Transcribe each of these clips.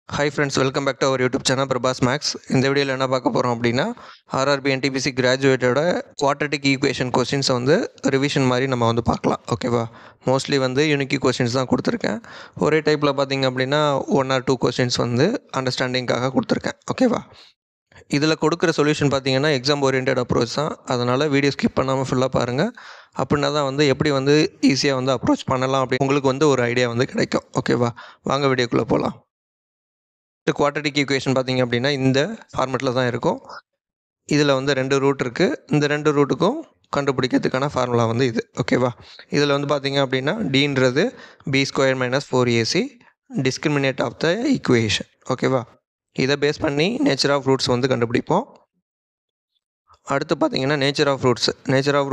Hi friends, welcome back to our YouTube channel Prabhas Max. இந்த வீடியோவில் என்ன பார்க்க போகிறோம் அப்படின்னா ஆர்ஆர்பி என்டிபிசி கிராஜுவேட்டோட குவாட்ரட்டிக் ஈக்குவேஷன் கொஸ்டின்ஸை வந்து ரிவிஷன் மாதிரி நம்ம வந்து பார்க்கலாம். ஓகேவா? மோஸ்ட்லி வந்து யூனிக் கொஸ்டின்ஸ் தான் கொடுத்துருக்கேன். ஒரே டைப்பில் பார்த்தீங்க அப்படின்னா 1 or 2 கொஸ்டின்ஸ் வந்து அண்டர்ஸ்டாண்டிங்காக கொடுத்துருக்கேன். ஓகேவா? இதில் கொடுக்குற சொல்யூஷன் பார்த்தீங்கன்னா எக்ஸாம் ஓரியன்ட் அப்ரோச் தான். அதனால் வீடியோ ஸ்கிப் பண்ணாமல் ஃபுல்லாக பாருங்கள். அப்படின்னா தான் வந்து எப்படி வந்து ஈஸியாக வந்து அப்ரோச் பண்ணலாம் அப்படி உங்களுக்கு வந்து ஒரு ஐடியா வந்து கிடைக்கும். ஓகேவா? வாங்க வீடியோக்குள்ளே போகலாம். குவாட்ரட்டிக் ஈக்குவேஷன் பார்த்திங்க அப்படின்னா இந்த ஃபார்மெட்டில் தான் இருக்கும். இதில் வந்து 2 ரூட் இருக்குது. இந்த 2 ரூட்டுக்கும் கண்டுபிடிக்கிறதுக்கான ஃபார்முலா வந்து இது. ஓகேவா? இதில் வந்து பார்த்திங்க அப்படின்னா டீன்றது b² - 4ac discriminate of the equation. ஓகேவா? இதை பேஸ் பண்ணி நேச்சர் ஆஃப் ரூட்ஸ் வந்து கண்டுபிடிப்போம். அடுத்து பார்த்திங்கன்னா நேச்சர் ஆஃப்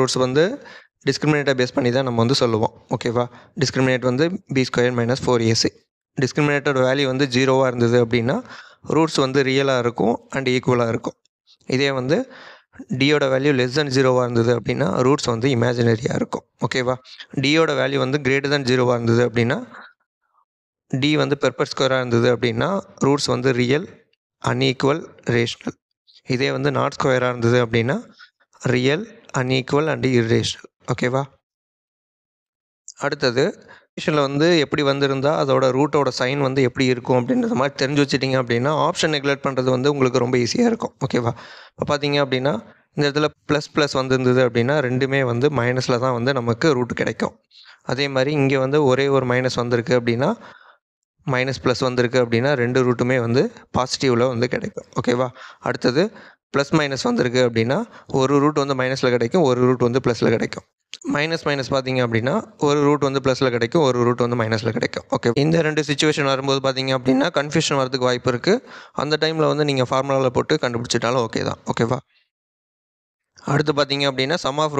ரூட்ஸ் வந்து டிஸ்கிரிமினேட்டை பேஸ் பண்ணி தான் நம்ம வந்து சொல்லுவோம். ஓகேவா? டிஸ்கிரிமினேட் வந்து b² - 4ac. டிஸ்கிரிமினேட்டோட வேல்யூ வந்து 0வாக இருந்தது அப்படின்னா ரூட்ஸ் வந்து ரியலாக இருக்கும் அண்ட் ஈக்குவலாக இருக்கும். இதே வந்து டியோட வேல்யூ <0வாக இருந்தது அப்படின்னா ரூட்ஸ் வந்து இமேஜினரியாக இருக்கும். ஓகேவா? டியோட வேல்யூ வந்து <0வாக இருந்தது அப்படின்னா டி வந்து பெர்பெக்ட் ஸ்கொயராக இருந்தது அப்படின்னா ரூட்ஸ் வந்து ரியல், அன்ஈக்குவல், ரேஷ்னல். இதே வந்து நாட் ஸ்கொயராக இருந்தது அப்படின்னா ரியல், அன்ஈக்குவல் அண்ட் இர்ரேஷ்னல். ஓகேவா? அடுத்தது ஈக்குவேஷனில் வந்து எப்படி வந்திருந்தால் அதோட ரூட்டோட சைன் வந்து எப்படி இருக்கும் அப்படின்ற மாதிரி தெரிஞ்சு வச்சுட்டிங்க அப்படின்னா ஆப்ஷன் நெக்லெக்ட் பண்ணுறது வந்து உங்களுக்கு ரொம்ப ஈஸியாக இருக்கும். ஓகேவா? இப்போ பார்த்தீங்க அப்படின்னா இந்த இடத்துல ப்ளஸ் வந்திருந்தது அப்படின்னா ரெண்டுமே வந்து மைனஸில் தான் வந்து நமக்கு ரூட் கிடைக்கும். அதே மாதிரி இங்கே வந்து ஒரே ஒரு மைனஸ் வந்திருக்கு அப்படின்னா மைனஸ் வந்திருக்கு அப்படின்னா 2 ரூட்டுமே வந்து பாசிட்டிவில் வந்து கிடைக்கும். ஓகேவா? அடுத்தது ப்ளஸ் மைனஸ் வந்திருக்கு அப்படின்னா ஒரு ரூட் வந்து மைனஸில் கிடைக்கும், ஒரு ரூட் வந்து ப்ளஸில் கிடைக்கும். மைனஸ் பார்த்தீங்க அப்படின்னா ஒரு ரூட் வந்து ப்ளஸில் கிடைக்கும், ஒரு ரூட் வந்து மைனஸில் கிடைக்கும். ஓகே, இந்த 2 சிச்சுவேஷன் வரும்போது பார்த்தீங்க அப்படின்னா கன்ஃபியூஷன் வரதுக்கு வாய்ப்பு இருக்குது. அந்த டைமில் வந்து நீங்கள் ஃபார்முலாவில் போட்டு கண்டுபிடிச்சிட்டாலும் ஓகே தான். ஓகேவா? அடுத்து பார்த்தீங்க அப்படின்னா சம் ஆஃப்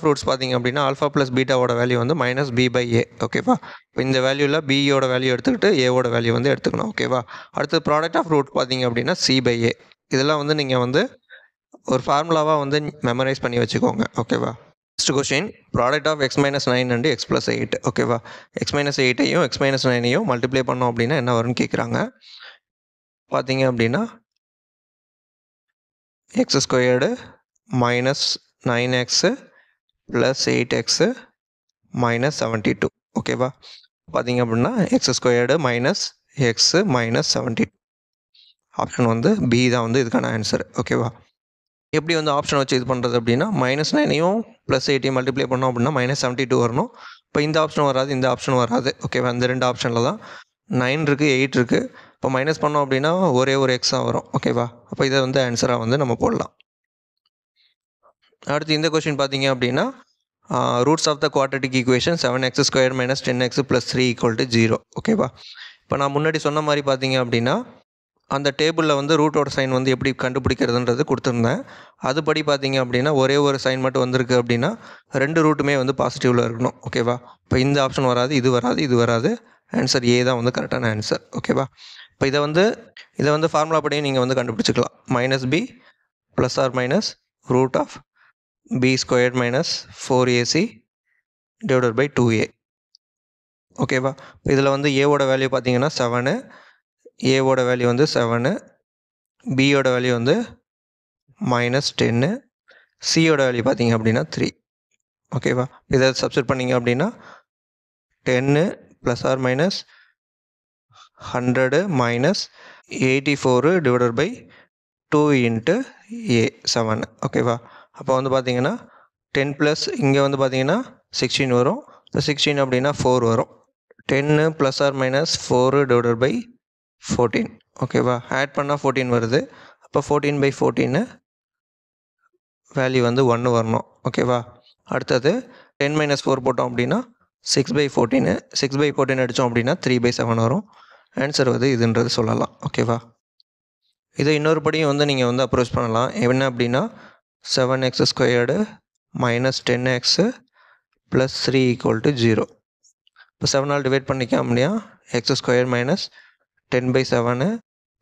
ரூட்ஸ் பார்த்தீங்க அப்படின்னா ஆல்ஃபா ப்ளஸ் பீட்டாவோட வேல்யூ வந்து -b/a. ஓகேவா? இப்போ இந்த வேல்யூவில் பியோட வேல்யூ எடுத்துக்கிட்டு ஏவோட வேல்யூ வந்து எடுத்துக்கணும். ஓகேவா? அடுத்து ப்ராடக்ட் ஆஃப் ரூட் பார்த்தீங்க அப்படின்னா c/a. இதெல்லாம் வந்து நீங்கள் வந்து ஒரு ஃபார்முலாவாக வந்து மெமரைஸ் பண்ணி வச்சுக்கோங்க. ஓகேவா? Next question, product of x - 9 and x + 8. ஓகேவா? x - 8ஐயும் x - 9ஐயும் மல்டிப்ளை பண்ணோம் அப்படின்னா என்ன வரும்னு கேட்குறாங்க. பார்த்தீங்க அப்படின்னா x² - 9x + 8x - 72. ஓகேவா? பார்த்தீங்க அப்படின்னா x² - x - 72. ஆப்ஷன் வந்து பி தான் வந்து இதுக்கான ஆன்சர். ஓகேவா? எப்படி வந்து ஆப்ஷன் வச்சு இது பண்ணுறது அப்படின்னா -9ஐயும் +8ஐயும் மல்டிப்ளை பண்ணோம் அப்படின்னா -72 வரணும். இப்போ இந்த ஆப்ஷன் வராது, இந்த ஆப்ஷன் வராது. ஓகேவா? இந்த 2 ஆப்ஷனில் தான் 9 இருக்குது, 8 இருக்குது. இப்போ மைனஸ் பண்ணோம் அப்படின்னா ஒரே ஒரு எக்ஸ் தான் வரும். ஓகேவா? அப்போ இதை வந்து ஆன்சராக வந்து நம்ம போடலாம். அடுத்து இந்த கொஸ்டின் பார்த்தீங்க அப்படின்னா roots of the quadratic equation 7x² - 10x + 3 = 0. ஓகேவா? இப்போ நான் முன்னாடி சொன்ன மாதிரி பார்த்தீங்க அப்படின்னா அந்த டேபிளில் வந்து ரூட்டோட சைன் வந்து எப்படி கண்டுபிடிக்கிறதுன்றது கொடுத்துருந்தேன். அதுபடி பார்த்தீங்க அப்படின்னா ஒரே ஒரு சைன் மட்டும் வந்திருக்கு அப்படின்னா 2 ரூட்டுமே வந்து பாசிட்டிவில் இருக்கணும். ஓகேவா? இப்போ இந்த ஆப்ஷன் வராது, இது வராது. ஆன்சர் ஏ தான் வந்து கரெக்டான ஆன்சர். ஓகேவா? இப்போ இதை வந்து ஃபார்முலா படியும் நீங்கள் வந்து கண்டுபிடிச்சிக்கலாம். -b ± root of b² - 4ac / 2a. ஓகேவா? இதில் வந்து ஏவோட வேல்யூ பார்த்தீங்கன்னா 7, ஏவோட வேல்யூ வந்து 7, பியோட வேல்யூ வந்து -10, சியோட வேல்யூ பார்த்தீங்க அப்படின்னா 3. ஓகேவா? இதை சப்ஸ்டிட் பண்ணிங்க அப்படின்னா 10 ± 100 - 84 / 2 × a 7. ஓகேவா? அப்போ வந்து பார்த்தீங்கன்னா 10 இங்கே வந்து பார்த்தீங்கன்னா 16 வரும். இப்போ 16 அப்படின்னா 4 வரும். 10 ± 4 / 14. ஓகேவா? ஆட் பண்ணால் 14 வருது. அப்போ 14/14 வேல்யூ வந்து 1 வரணும். ஓகேவா? அடுத்தது 10 - 4 போட்டோம் அப்படின்னா 6/14. 6/14 அடித்தோம் அப்படின்னா 3/7 வரும். ஆன்சர் வந்து இதுன்றது சொல்லலாம். ஓகேவா? இதை இன்னொரு படியும் வந்து நீங்கள் வந்து அப்ரோச் பண்ணலாம். என்ன அப்படின்னா 7x² - 10x + 3 = 0. இப்போ 7ஆல் டிவைட் பண்ணிக்க முடியா x² - 10/7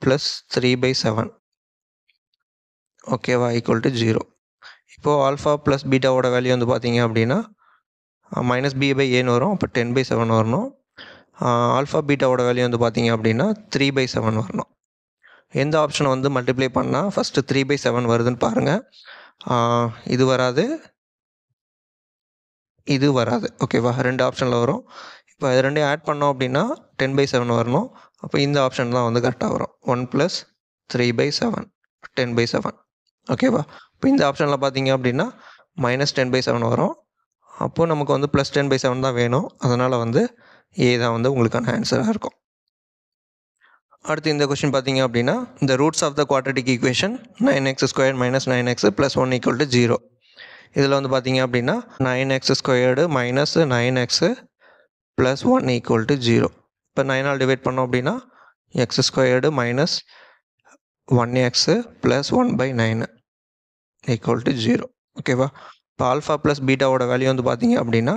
+ 3/7. ஓகேவா? = 0. இப்போது ஆல்ஃபா ப்ளஸ் பீட்டாவோட வேல்யூ வந்து பார்த்தீங்க அப்படின்னா -b/aன்னு வரும். அப்போ 10/7 வரணும். ஆல்ஃபா பீட்டாவோட வேல்யூ வந்து பார்த்தீங்க அப்படின்னா 3/7 வரணும். எந்த ஆப்ஷனை வந்து மல்டிப்ளை பண்ணால் ஃபஸ்ட்டு 3/7 வருதுன்னு பாருங்கள். இது வராது, இது வராது. ஓகேவா? 2 ஆப்ஷனில் வரும். இப்போ இது ரெண்டையும் ஆட் பண்ணோம் அப்படின்னா 10/7 வரணும். அப்போ இந்த ஆப்ஷன் தான் வந்து கரெக்டாக வரும். 1 + 3/7 10/7. ஓகேவா? இப்போ இந்த ஆப்ஷனில் பார்த்தீங்க அப்படின்னா -10/7 வரும். அப்போது நமக்கு வந்து +10/7 தான் வேணும். அதனால் வந்து ஏ தான் வந்து உங்களுக்கான ஆன்சராக இருக்கும். அடுத்து இந்த கொஸ்டின் பார்த்தீங்க அப்படின்னா, the roots of the quadratic equation 9x² - 9x + 1 = 0. இதில் வந்து பார்த்தீங்க அப்படின்னா 9x² - 9x + 1 = 0. இப்போ 9ஆல் டிவைட் பண்ணோம் அப்படின்னா x² - 1x + 1/9 = 0. ஓகேவா? இப்போ ஆல்ஃபா ப்ளஸ் பீட்டாவோட வேல்யூ வந்து பார்த்தீங்க அப்படின்னா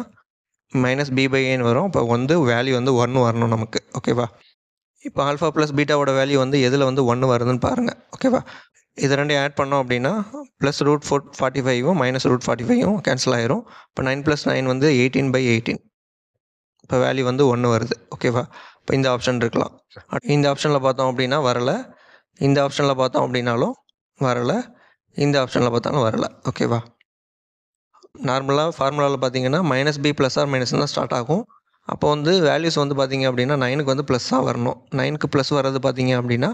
-b/aன்னு வரும். இப்போ வந்து வேல்யூ வந்து 1 வரணும் நமக்கு. ஓகேவா? இப்போ ஆல்ஃபா ப்ளஸ் பீட்டாவோட வேல்யூ வந்து எதில் வந்து 1 வருதுன்னு பாருங்கள். ஓகேவா? இது ரெண்டையும் ஆட் பண்ணோம் அப்படின்னா +√45ம் -√45ம் கேன்சல் ஆயிரும். இப்போ 9 + 9 வந்து 18/18. இப்போ வேல்யூ வந்து 1 வருது. ஓகேவா? இப்போ இந்த ஆப்ஷன் இருக்கலாம். இந்த ஆப்ஷனில் பார்த்தோம் அப்படின்னா வரலை, இந்த ஆப்ஷனில் பார்த்தோம் அப்படின்னாலும் வரலை, இந்த ஆப்ஷனில் பார்த்தாலும் வரலை. ஓகேவா? நார்மலாக ஃபார்முலாவில் பார்த்தீங்கன்னா -b ± தான் ஸ்டார்ட் ஆகும். அப்போ வந்து வேல்யூஸ் வந்து பார்த்தீங்க அப்படின்னா 9க்கு வந்து ப்ளஸ்ஸாக வரணும். 9க்கு ப்ளஸ் வர்றது பார்த்தீங்க அப்படின்னா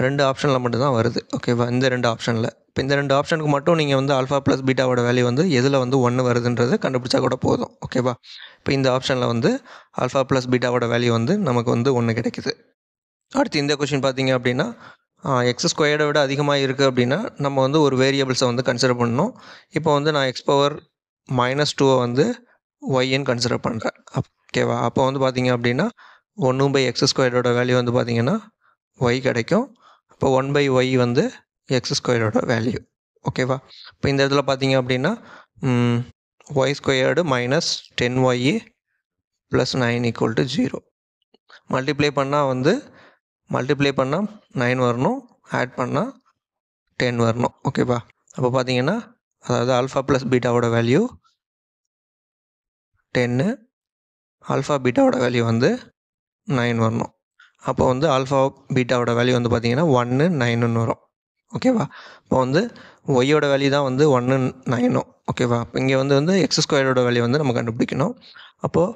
2 ஆப்ஷனில் மட்டும்தான் வருது. ஓகேவா? இந்த 2 ஆப்ஷனில். இப்போ இந்த 2 ஆப்ஷனுக்கு மட்டும் நீங்கள் வந்து ஆல்ஃபா ப்ளஸ் பீட்டாவோட வேல்யூ வந்து எதில் வந்து 1 வருதுன்றதை கண்டுபிடிச்சா கூட போதும். ஓகேவா? இப்போ இந்த ஆப்ஷனில் வந்து ஆல்ஃபா ப்ளஸ் பீட்டாவோட வேல்யூ வந்து நமக்கு வந்து 1 கிடைக்குது. அடுத்து இந்த கொஷின் பார்த்தீங்க அப்படின்னா x² விட அதிகமாக இருக்குது அப்படின்னா நம்ம வந்து ஒரு வேரியபிள்ஸை வந்து கன்சிடர் பண்ணணும். இப்போ வந்து நான் x⁻² வந்து ஒய்ன்னு கன்சிடர் பண்ணுறேன். ஓகேவா? அப்போ வந்து பார்த்தீங்க அப்படின்னா 1/x² வேல்யூ வந்து பார்த்தீங்கன்னா ஒய் கிடைக்கும். அப்போ 1/y வந்து x² வேல்யூ. ஓகேவா? இப்போ இந்த இடத்துல பார்த்தீங்க அப்படின்னா y² - 10y + 9 = 0. மல்டிப்ளை பண்ணால் 9 வரணும், ஆட் பண்ணால் 10 வரணும். ஓகேவா? அப்போ பார்த்தீங்கன்னா அதாவது ஆல்ஃபா ப்ளஸ் பீட்டாவோட வேல்யூ 10, ஆல்ஃபா பீட்டாவோட வேல்யூ வந்து 9 வரணும். அப்போ வந்து ஆல்ஃபா பீட்டாவோட வேல்யூ வந்து பார்த்தீங்கன்னா 1, 9ன்னு வரும். ஓகேவா? இப்போ வந்து ஒய்யோட வேல்யூ தான் வந்து 1, 9ம். ஓகேவா? இப்போ இங்கே வந்து x² வேல்யூ வந்து நம்ம கண்டுபிடிக்கணும். அப்போது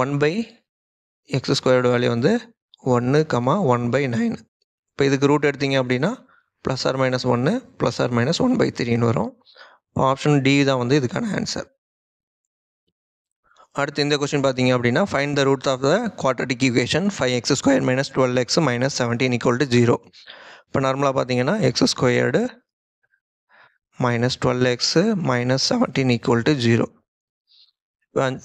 1/x² வேல்யூ வந்து 1, 1/9. இப்போ இதுக்கு ரூட் எடுத்தீங்க அப்படின்னா +or -1 +or -1/3ன்னு வரும். இப்போ ஆப்ஷன் டி தான் வந்து இதுக்கான ஆன்சர். அடுத்து இந்த கொஸ்டின் பார்த்தீங்க அப்படின்னா find the roots of the quadratic equation 5x² - 12x - 17 = 0. இப்போ நார்மலாக பார்த்தீங்கன்னா x² - 12x - 17 = 0.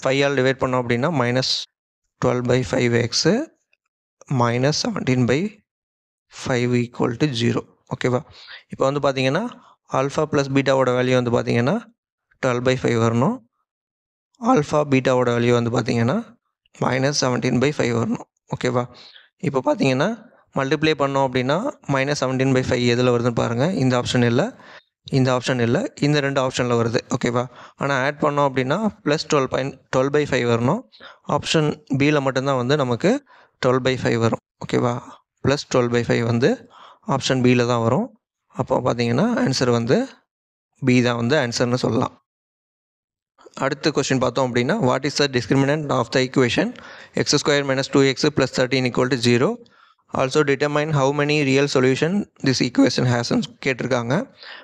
5ஆல் டிவைட் பண்ணோம் அப்படின்னா -12/5x - 17/5 = 0. ஓகேவா? இப்போ வந்து பார்த்தீங்கன்னா ஆல்ஃபா ப்ளஸ் பீட்டாவோட வேல்யூ வந்து பார்த்தீங்கன்னா 12/5 வரணும். ஆல்ஃபா பீட்டாவோட வேல்யூ வந்து பார்த்தீங்கன்னா -17/5 வரணும். ஓகேவா? இப்போ பார்த்தீங்கன்னா மல்டிப்ளை பண்ணோம் அப்படின்னா -17/5 எதில் வருதுன்னு பாருங்கள். இந்த ஆப்ஷன் இல்லை, இந்த ஆப்ஷன் இல்லை, இந்த 2 ஆப்ஷனில் வருது. ஓகேவா? ஆனால் ஆட் பண்ணோம் அப்படின்னா +12/5 வரணும். ஆப்ஷன் பியில் மட்டும்தான் வந்து நமக்கு 12/5 வரும். ஓகேவா? +12/5 வந்து ஆப்ஷன் பியில் தான் வரும். அப்போ பார்த்தீங்கன்னா ஆன்சர் வந்து பி தான் வந்து ஆன்சர்னு சொல்லலாம். அடுத்த கொஸ்டின் பார்த்தோம் அப்படின்னா what is the discriminant of the equation x² - 2x + 13 = 0. Also determine how many real solution this equation ஹேஸ்ன்னு கேட்டிருக்காங்க.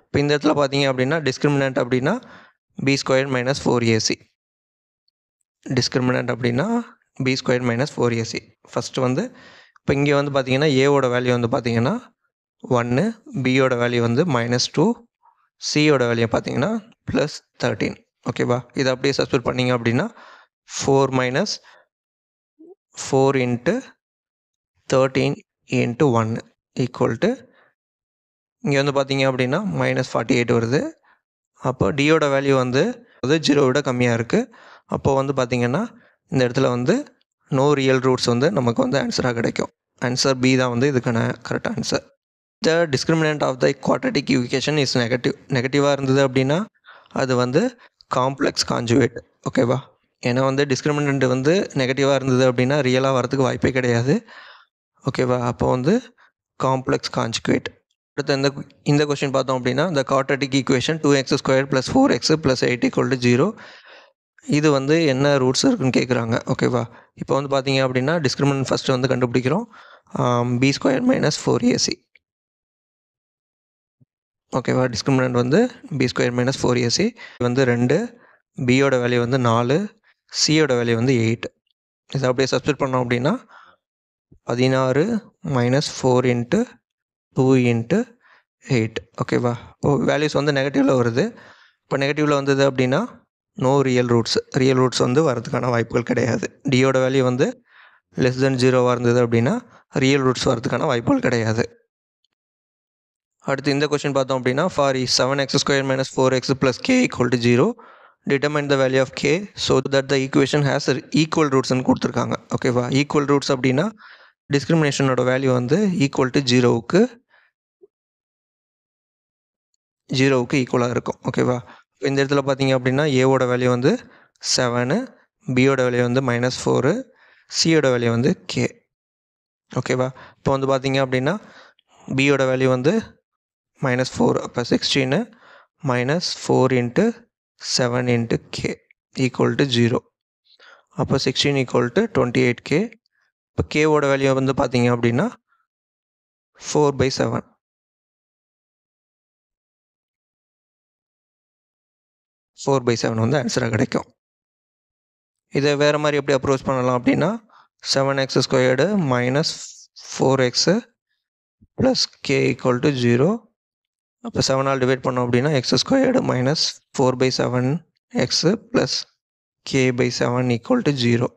இப்போ இந்த இடத்துல பார்த்தீங்க அப்படின்னா டிஸ்கிரிமினன்ட் அப்படின்னா b² - 4ac. டிஸ்கிரிமினன்ட் அப்படின்னா b² - 4ac. ஃபஸ்ட்டு வந்து இப்போ இங்கே வந்து பார்த்தீங்கன்னா ஏவோட வேல்யூ வந்து பார்த்தீங்கன்னா 1, பியோட வேல்யூ வந்து -2, சியோட வேல்யூ பார்த்தீங்கன்னா +13. ஓகேவா? இதை அப்படியே சப்ஸ்டிட்யூட் பண்ணிங்க அப்படின்னா 4 - 4 × 13 × 1 = இங்கே வந்து பார்த்தீங்க அப்படின்னா -48 வருது. அப்போ டியோட வேல்யூ வந்து 0 விட கம்மியாக இருக்குது. அப்போது வந்து பார்த்திங்கன்னா இந்த இடத்துல வந்து நோ ரியல் ரூட்ஸ் வந்து நமக்கு வந்து ஆன்சராக கிடைக்கும். ஆன்சர் பி தான் வந்து இதுக்கான correct answer. The discriminant of the quadratic equation is நெகட்டிவாக இருந்தது அப்படின்னா அது வந்து காம்ப்ளெக்ஸ் கான்ஜுகேட். ஓகேவா? ஏன்னா வந்து டிஸ்கிரிமினண்ட் வந்து நெகட்டிவாக இருந்தது அப்படின்னா ரியலாக வரதுக்கு வாய்ப்பே கிடையாது. ஓகேவா? அப்போ வந்து காம்ப்ளெக்ஸ் கான்ஜுகேட். அடுத்து இந்த கொஸ்டின் பார்த்தோம் அப்படின்னா the quadratic equation 2x² + 4x + 8 = 0. இது வந்து என்ன ரூட்ஸ் இருக்குன்னு கேட்குறாங்க. ஓகேவா? இப்போ வந்து பார்த்தீங்க அப்படின்னா டிஸ்கிரிமினன்ட் ஃபஸ்ட்டு வந்து கண்டுபிடிக்கிறோம். b² - 4ac. ஓகேவா? டிஸ்கிரிமினன்ட் வந்து b² - 4ac வந்து 2, பியோட வேல்யூ வந்து 4, சியோட வேல்யூ வந்து 8. இதை அப்படியே சப்ஸ்டிட் பண்ணோம் அப்படின்னா 16 - 4 × 2 × 8. ஓகேவா? வேல்யூஸ் வந்து நெகட்டிவில் வருது. இப்போ நெகட்டிவில் வந்தது அப்படின்னா நோ ரியல் ரூட்ஸ் வந்து வரதுக்கான வாய்ப்புகள் கிடையாது. டியோட வேல்யூ வந்து <0 இருந்தது அப்படின்னா ரியல் ரூட்ஸ் வரதுக்கான வாய்ப்புகள் கிடையாது. அடுத்து இந்த கொஸ்டின் பார்த்தோம் அப்படின்னா for 7x² - 4x + k = 0 determine the value of k so that the equation has equal rootsன்னு கொடுத்துருக்காங்க. ஓகேவா? ஈக்குவல் ரூட்ஸ் அப்படின்னா டிஸ்கிரிமினேஷனோட வேல்யூ வந்து ஈக்குவல் டு 0க்கு ஈக்குவலாக இருக்கும். ஓகேவா? இந்த இடத்துல பார்த்தீங்க அப்படின்னா ஏவோட வேல்யூ வந்து 7, பியோட வேல்யூ வந்து -4, சியோட வேல்யூ வந்து k. ஓகேவா? இப்போ வந்து பார்த்தீங்க அப்படின்னா பியோட வேல்யூ வந்து -4, அப்போ 16 -4 × 7 × k = 0. அப்போ 16 = 28k. இப்போ கேவோட வேல்யூ வந்து பார்த்தீங்க அப்படின்னா 4/7. 4/7 வந்து ஆன்சராக கிடைக்கும். இதை வேறு மாதிரி எப்படி அப்ரோச் பண்ணலாம் அப்படின்னா 7x² - 4x + k = 0. அப்போ 7ஆல் டிவைட் பண்ணோம் அப்படின்னா x² - 4/7x + k/7 = 0.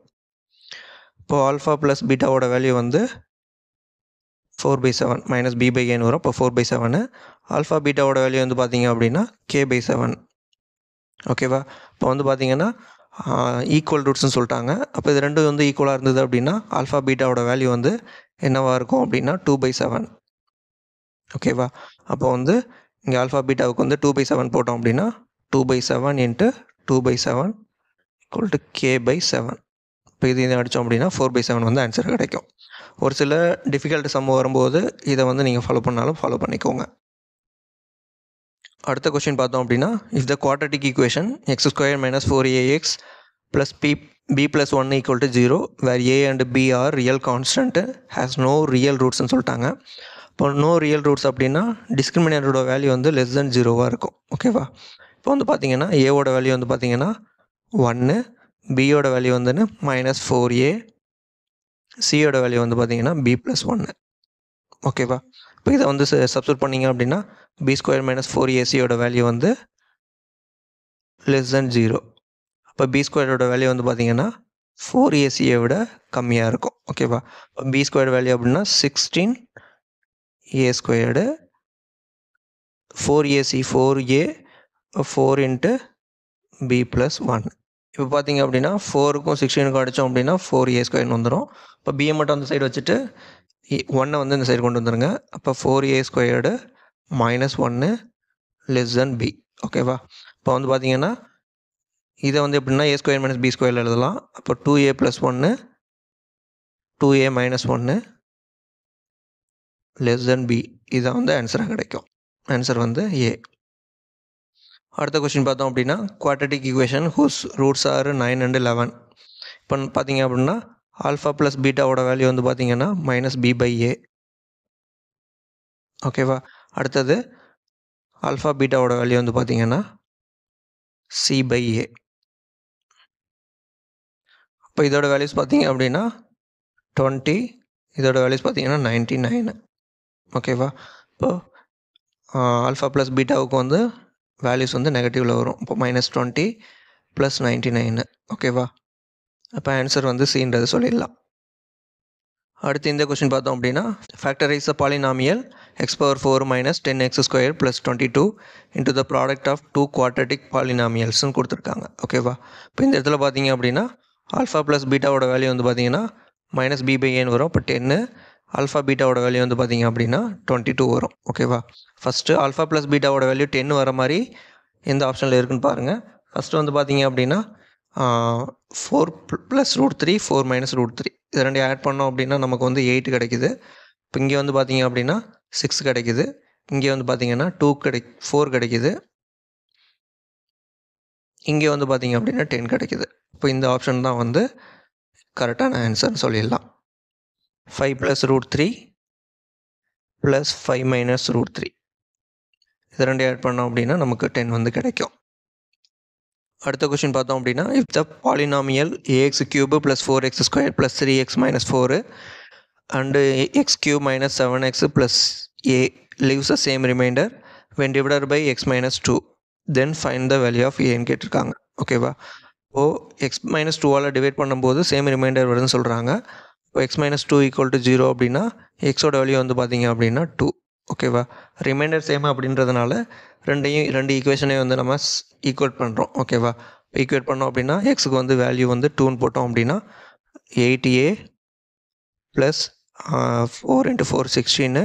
இப்போ ஆல்ஃபா ப்ளஸ் பீட்டாவோட வேல்யூ வந்து 4/7 - b/aன்னு வரும். இப்போ 4/7. ஆல்ஃபா பீட்டாவோட வேல்யூ வந்து பார்த்தீங்க அப்படின்னா k/7. ஓகேவா? இப்போ வந்து பார்த்தீங்கன்னா ஈக்குவல் ரூட்ஸ்னு சொல்லிட்டாங்க. அப்போ இது ரெண்டும் வந்து ஈக்குவலாக இருந்தது அப்படின்னா ஆல்ஃபா பீட்டாவோட வேல்யூ வந்து என்னவாக இருக்கும் அப்படின்னா 2/7. ஓகேவா? அப்போ வந்து இங்கே ஆல்ஃபா பீட்டாவுக்கு வந்து 2/7 போட்டோம் அப்படின்னா 2/7 × 2/7 = k/7. இப்போ இது அடித்தோம் அப்படின்னா 4/7 வந்து ஆன்சர் கிடைக்கும். ஒரு சில டிஃபிகல்ட் சம் வரும்போது இதை வந்து நீங்கள் ஃபாலோ பண்ணாலும் ஃபாலோ பண்ணிக்கோங்க. அடுத்த கொஸ்டின் பார்த்தோம் அப்படின்னா if the quadratic equation x² - 4ax + b + 1 = 0 where a and b are real constant has no ரியல் ரூட்ஸ்ன்னு சொல்லிட்டாங்க. இப்போ நோ ரியல் ரூட்ஸ் அப்படின்னா டிஸ்கிரிமினேட்டரோட வேல்யூ வந்து <0 இருக்கும். ஓகேவா? இப்போ வந்து பார்த்தீங்கன்னா ஏவோட வேல்யூ வந்து பார்த்தீங்கன்னா 1, பியோட வேல்யூ வந்து -4a, சியோட வேல்யூ வந்து பார்த்தீங்கன்னா b + 1. ஓகேவா? இப்போ இதை வந்து சப்ஸ்டிட் பண்ணிங்க அப்படின்னா b² - 4ac வேல்யூ வந்து <0. அப்போ b² வேல்யூ வந்து பார்த்தீங்கன்னா 4ac விட கம்மியாக இருக்கும். ஓகேவா? இப்போ b² வேல்யூ அப்படின்னா 16a², 4ac 4a 4 × b + 1. இப்போ பார்த்தீங்க அப்படின்னா 4க்கும் 16க்கும் அடித்தோம் அப்படின்னா 4a² வந்துடும். இப்போ பியை மட்டும் அந்த சைடு வச்சுட்டு 1 வந்து இந்த சைடு கொண்டு வந்துடுங்க. அப்போ 4a² - 1 b. ஓகேவா? இப்போ வந்து பார்த்தீங்கன்னா இதை வந்து எப்படின்னா a² - b² எழுதலாம். அப்போ 2a + 1 2a - 1 b. இதான் வந்து ஆன்சராக கிடைக்கும். ஆன்சர் வந்து a. அடுத்த கொஸ்டின் பார்த்தோம் அப்படின்னா quadratic equation whose roots are 9 and 11. இப்போ பார்த்தீங்க அப்படின்னா ஆல்ஃபா ப்ளஸ் பீட்டாவோட வேல்யூ வந்து பார்த்தீங்கன்னா -b/a. ஓகேவா? அடுத்தது ஆல்ஃபா பீட்டாவோட வேல்யூ வந்து பார்த்தீங்கன்னா c/a. இப்போ இதோட வேல்யூஸ் பார்த்தீங்க அப்படின்னா 20, இதோட வேல்யூஸ் பார்த்தீங்கன்னா 99. ஓகேவா? இப்போ ஆல்ஃபா ப்ளஸ் பீட்டாவுக்கு வந்து வேல்யூஸ் வந்து நெகட்டிவில் வரும். இப்போ -20 + 99. ஓகேவா? அப்போ ஆன்சர் வந்து சின்றது சொல்லிடலாம். அடுத்து இந்த கொஸ்டின் பார்த்தோம் அப்படின்னா factorise the polynomial x⁴ - 10x² + 22 into the product of 2 quadratic polynomialsன்னு கொடுத்துருக்காங்க. ஓகேவா? இப்போ இந்த இடத்துல பார்த்தீங்க அப்படின்னா ஆல்ஃபா ப்ளஸ் பீட்டாவோட வேல்யூ வந்து பார்த்தீங்கன்னா -b/aன்னு வரும். இப்போ 10, ஆல்ஃபா பீட்டாவோட வேல்யூ வந்து பார்த்தீங்க அப்படின்னா 22 வரும். ஓகேவா? ஃபஸ்ட்டு ஆல்ஃபா ப்ளஸ் பீட்டாவோட வேல்யூ 10 வர மாதிரி எந்த ஆப்ஷனில் இருக்குன்னு பாருங்கள். ஃபஸ்ட்டு வந்து பார்த்தீங்க அப்படின்னா 4 + √3 4 - √3 இது ரெண்டையும் ஆட் பண்ணோம் அப்படின்னா நமக்கு வந்து 8 கிடைக்குது. இப்போ இங்கே வந்து பார்த்தீங்க அப்படின்னா 6 கிடைக்குது. இங்கே வந்து பார்த்தீங்கன்னா 4 கிடைக்குது. இங்கே வந்து பார்த்தீங்க அப்படின்னா 10 கிடைக்குது. இப்போ இந்த ஆப்ஷன் தான் வந்து கரெக்டான ஆன்சர்னு சொல்லிடலாம். 5 + √3 + 5 - √3 இது ரெண்டையும் ஆட் பண்ணோம் அப்படின்னா நமக்கு 10 வந்து கிடைக்கும். அடுத்த கொஸ்டின் பார்த்தோம் அப்படின்னா, if the polynomial ax³ + 4x² + 3x - 4 and x³ - 7x + a leaves the same remainder when divided by x - 2, then find the value of aன்னு கேட்டிருக்காங்க. ஓகேவா? இப்போ x - 2ஆல் டிவைட் பண்ணும்போது சேம் ரிமைண்டர் வருதுன்னு சொல்கிறாங்க. இப்போ x - 2 = 0 அப்படின்னா எக்ஸோட வேல்யூ வந்து பார்த்தீங்க அப்படின்னா 2. ஓகேவா? ரிமைண்டர் சேம் அப்படின்றதுனால ரெண்டு ஈக்குவேஷனையும் வந்து நம்ம ஈக்குவேட் பண்ணுறோம். ஓகேவா? ஈக்குவேட் பண்ணோம் அப்படின்னா எக்ஸுக்கு வந்து வேல்யூ வந்து 2ன்னு போட்டோம் அப்படின்னா 8a + 4 × 4 16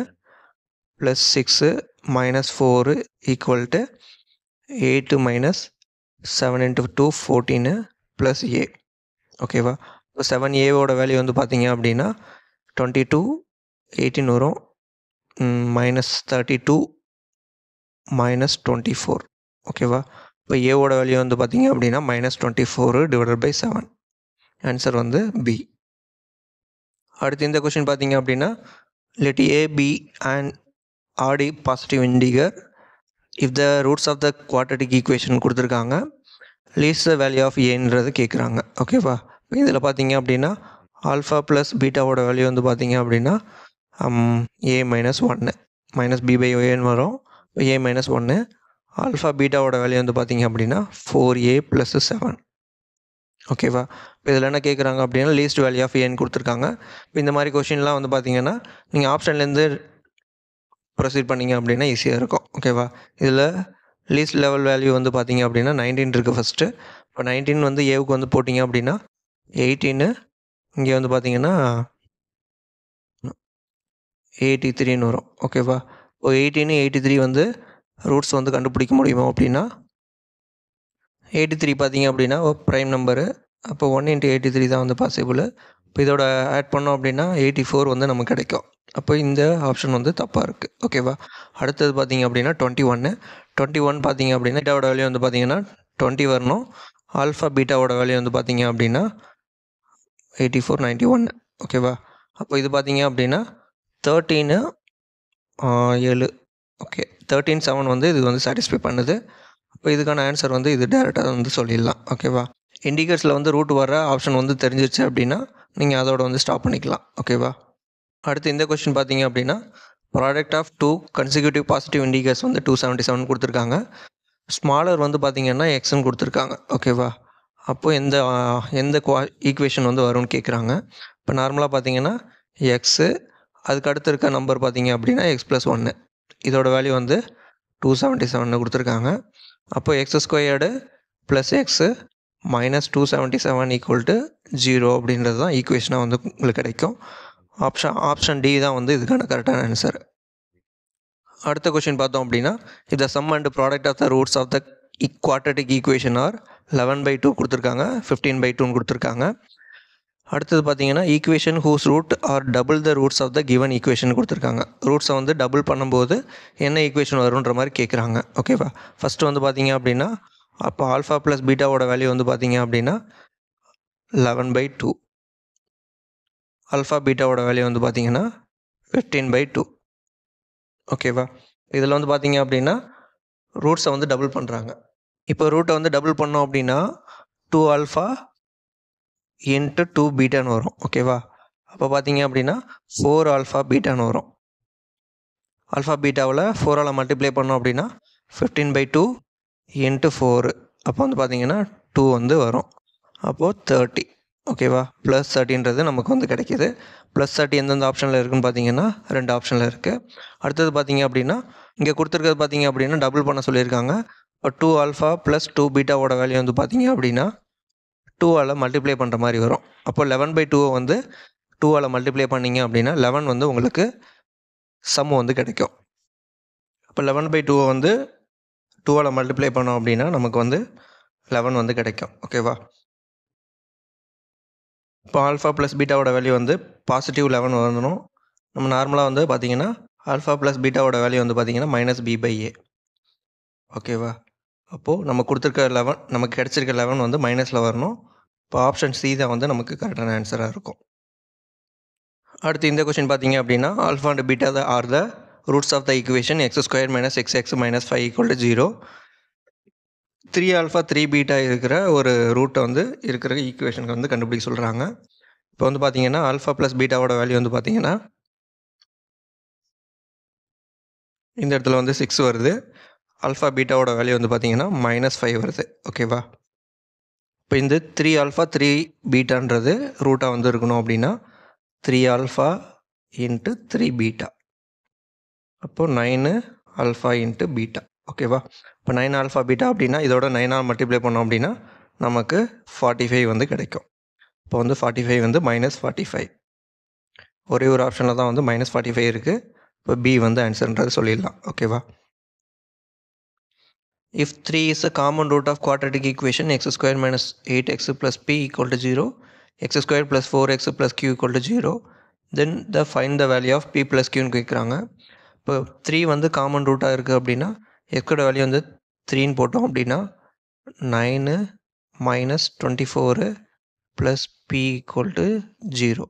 + 6 - 4 = 8 - 7 × 2 14 + a. ஓகேவா? இப்போ 7aவோட வேல்யூ வந்து பார்த்தீங்க அப்படின்னா 22 18 வரும். -32 -24. ஓகேவா? இப்போ ஏவோட வேல்யூ வந்து பார்த்தீங்க அப்படின்னா -24 / 7. ஆன்சர் வந்து பி. அடுத்து இந்த கொஸ்டின் பார்த்தீங்க அப்படின்னா, let a be an odd positive integer if the roots of the quadratic equation கொடுத்துருக்காங்க, least the value of aன்றது கேட்குறாங்க. ஓகேவா? இதில் பார்த்தீங்க அப்படின்னா ஆல்ஃபா ப்ளஸ் பீட்டாவோட வேல்யூ வந்து பார்த்தீங்க அப்படின்னா a - 1 - b/aன்னு வரும். a - 1 ஆல்ஃபா பீட்டாவோட வேல்யூ வந்து பார்த்தீங்க அப்படின்னா 4a + 7. ஓகேவா? இப்போ இதில் என்ன கேட்குறாங்க அப்படின்னா லீஸ்ட் வேல்யூ ஆஃப் ஏன்னு கொடுத்துருக்காங்க. இப்போ இந்த மாதிரி கொஷின்லாம் வந்து பார்த்தீங்கன்னா நீங்கள் ஆப்ஷன்லேருந்து ப்ரொசீட் பண்ணிங்க அப்படின்னா ஈஸியாக இருக்கும். ஓகேவா? இதில் லீஸ்ட் லெவல் வேல்யூ வந்து பார்த்தீங்க அப்படின்னா 19 இருக்குது ஃபஸ்ட்டு. இப்போ 19 வந்து ஏவுக்கு வந்து போட்டிங்க அப்படின்னா 18, இங்கே வந்து பார்த்தீங்கன்னா 83ன்னு வரும். ஓகேவா? இப்போ 18 83 வந்து ரூட்ஸ் வந்து கண்டுபிடிக்க முடியுமா அப்படின்னா 83 பார்த்தீங்க அப்படின்னா ப்ரைம் நம்பரு. அப்போ 1 × 83 தான் வந்து பாசிபிள். இப்போ இதோட ஆட் பண்ணோம் அப்படின்னா 84 வந்து நமக்கு கிடைக்கும். அப்போ இந்த ஆப்ஷன் வந்து தப்பாக இருக்குது. ஓகேவா? அடுத்தது பார்த்தீங்க அப்படின்னா 21 பார்த்தீங்க அப்படின்னா பீட்டாவோட வேல்யூ வந்து பார்த்தீங்கன்னா 20 வரணும். ஆல்ஃபா பீட்டாவோட வேல்யூ வந்து பார்த்தீங்க அப்படின்னா 84 91. ஓகேவா? அப்போ இது பார்த்தீங்க அப்படின்னா 13 7. ஓகே, 13 7 வந்து இது வந்து சாட்டிஸ்ஃபை பண்ணுது. இப்போ இதுக்கான ஆன்சர் வந்து இது டேரெக்டாக வந்து சொல்லிடலாம். ஓகேவா? இண்டிகேட்டர்ஸில் வந்து ரூட் வர ஆப்ஷன் வந்து தெரிஞ்சிருச்சு அப்படின்னா நீங்கள் அதோட வந்து ஸ்டாப் பண்ணிக்கலாம். ஓகேவா? அடுத்து இந்த கொஸ்டின் பார்த்தீங்க அப்படின்னா product of 2 consecutive positive indicators வந்து 277 கொடுத்துருக்காங்க. ஸ்மாலர் வந்து பார்த்தீங்கன்னா எக்ஸ்ன்னு கொடுத்துருக்காங்க. ஓகேவா? அப்போது எந்த ஈக்குவேஷன் வந்து வரும்னு கேட்குறாங்க. இப்போ நார்மலாக பார்த்தீங்கன்னா எக்ஸு, அதுக்கு அடுத்து இருக்க நம்பர் பார்த்தீங்க அப்படின்னா x + 1. இதோட வேல்யூ வந்து 277 கொடுத்துருக்காங்க. அப்போ x² + x - 277 = 0 அப்படின்றது தான் ஈக்குவேஷனாக வந்து உங்களுக்கு கிடைக்கும். ஆப்ஷன் டி தான் வந்து இதுக்கான கரெக்டான ஆன்சர். அடுத்த கொஸ்டின் பார்த்தோம் அப்படின்னா இந்த sum and product of the roots of the quadratic equation are 11/2 கொடுத்துருக்காங்க, 15/2ன்னு கொடுத்துருக்காங்க. அடுத்தது பார்த்தீங்கன்னா equation whose root are double the roots of the given equation கொடுத்துருக்காங்க. ரூட்ஸை வந்து டபுள் பண்ணும்போது என்ன ஈக்குவேஷன் வரும்ன்ற மாதிரி கேட்குறாங்க. ஓகேவா? ஃபஸ்ட்டு வந்து பார்த்தீங்க அப்படின்னா அப்போ ஆல்ஃபா ப்ளஸ் பீட்டாவோட வேல்யூ வந்து பார்த்தீங்க அப்படின்னா 11/2. ஆல்ஃபா பீட்டாவோட வேல்யூ வந்து பார்த்தீங்கன்னா 15/2. ஓகேவா? இதில் வந்து பார்த்தீங்க அப்படின்னா ரூட்ஸை வந்து டபுள் பண்ணுறாங்க. இப்போ ரூட்டை வந்து டபுள் பண்ணோம் அப்படின்னா 2 ஆல்ஃபா × 2 பீட்டான்னு வரும். ஓகேவா? அப்போ பார்த்தீங்க அப்படின்னா 4 ஆல்ஃபா பீட்டான்னு வரும். ஆல்ஃபா பீட்டாவில் 4ஆல் மல்டிப்ளை பண்ணோம் அப்படின்னா 15/2 × 4. அப்போ வந்து பார்த்தீங்கன்னா 2 வந்து வரும். அப்போது 30. ஓகேவா? +30ன்றது நமக்கு வந்து கிடைக்கிது. +30 எந்தெந்த ஆப்ஷனில் இருக்குதுன்னு பார்த்தீங்கன்னா 2 ஆப்ஷனில் இருக்குது. அடுத்தது பார்த்தீங்க அப்படின்னா இங்கே கொடுத்துருக்கிறது பார்த்தீங்க அப்படின்னா டபுள் பண்ண சொல்லியிருக்காங்க. இப்போ 2 ஆல்ஃபா + 2 பீட்டாவோட வேல்யூ வந்து பார்த்தீங்க அப்படின்னா 2ஆல் மல்டிப்ளை பண்ணுற மாதிரி வரும். அப்போ 11/2 வந்து 2ஆல் மல்டிப்ளை பண்ணிங்க அப்படின்னா 11 வந்து உங்களுக்கு சம் வந்து கிடைக்கும். அப்போ 11/2 வந்து 2ஆல் மல்டிப்ளை பண்ணோம் அப்படின்னா நமக்கு வந்து 11 வந்து கிடைக்கும். ஓகேவா? இப்போ ஆல்ஃபா ப்ளஸ் பீட்டாவோட வேல்யூ வந்து பாசிட்டிவ் 11 வரணும். நம்ம நார்மலாக வந்து பார்த்திங்கன்னா ஆல்ஃபா ப்ளஸ் பீட்டாவோட வேல்யூ வந்து பார்த்திங்கன்னா -b/a. ஓகேவா? அப்போது நம்ம கொடுத்துருக்க 11 நமக்கு கிடச்சிருக்க 11 வந்து மைனஸில் வரணும். இப்போ ஆப்ஷன் சி தான் வந்து நமக்கு கரெக்டான ஆன்சராக இருக்கும். அடுத்து இந்த கொஷின் பார்த்தீங்க அப்படின்னா alpha and beta are the roots of the equation x² - xx - 5 = 0. 3 alpha 3 beta இருக்கிற ஒரு ரூட்டை வந்து இருக்கிற ஈக்குவேஷனுக்கு வந்து கண்டுபிடிக்க சொல்கிறாங்க. இப்போ வந்து பார்த்தீங்கன்னா ஆல்ஃபா ப்ளஸ் பீட்டாவோட வேல்யூ வந்து பார்த்தீங்கன்னா இந்த இடத்துல வந்து 6 வருது. ஆல்ஃபா பீட்டாவோட வேல்யூ வந்து பார்த்தீங்கன்னா -5 வருது. ஓகேவா? இப்போ இந்த 3 ஆல்ஃபா 3 பீட்டான்றது ரூட்டாக வந்து இருக்கணும் அப்படின்னா 3 ஆல்ஃபா இன்ட்டு 3 பீட்டா. அப்போது 9 ஆல்ஃபா இன்ட்டு பீட்டா. ஓகேவா? இப்போ 9 ஆல்ஃபா பீட்டா அப்படின்னா இதோட 9ஆல் மல்டிப்ளை பண்ணோம் அப்படின்னா நமக்கு 45 வந்து கிடைக்கும். இப்போ வந்து 45 வந்து -45. ஒரே ஒரு ஆப்ஷனில் தான் வந்து -45 இருக்குது. இப்போ பி வந்து ஆன்சர்ன்றது சொல்லிடலாம். ஓகேவா? If 3 is a common root of quadratic equation x² - 8x + p = 0, x² + 4x + q = 0, then find the value of p + qன்னு கேட்குறாங்க. இப்போ 3 வந்து காமன் ரூட்டாக இருக்குது அப்படின்னா எக்ஸோட வேல்யூ வந்து 3ன்னு போட்டோம் அப்படின்னா 9 - 24 + p = 0.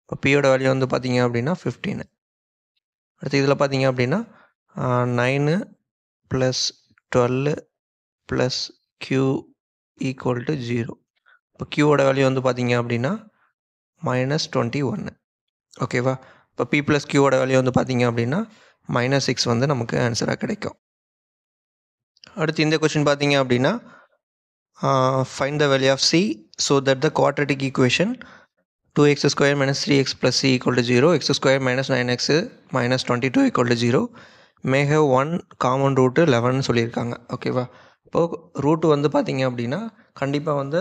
இப்போ பியோட வேல்யூ வந்து பார்த்தீங்க அப்படின்னா 15. அடுத்து இதில் பார்த்தீங்க அப்படின்னா 9 + 12 + q = 0. இப்போ க்யூவோட வேல்யூ வந்து பார்த்தீங்க அப்படின்னா -21. ஓகேவா? இப்போ p + qவோட வேல்யூ வந்து பார்த்தீங்க அப்படின்னா -6 வந்து நமக்கு ஆன்சராக கிடைக்கும். அடுத்து இந்த கொஷின் பார்த்தீங்க அப்படின்னா find the value of c so that the quadratic equation 2x² - 3x + c = 0, x² - 9x - 22 = 0, may have one common root 11 சொல்லியிருக்காங்க. ஓகேவா? இப்போது ரூட்டு வந்து பார்த்தீங்க அப்படின்னா கண்டிப்பாக வந்து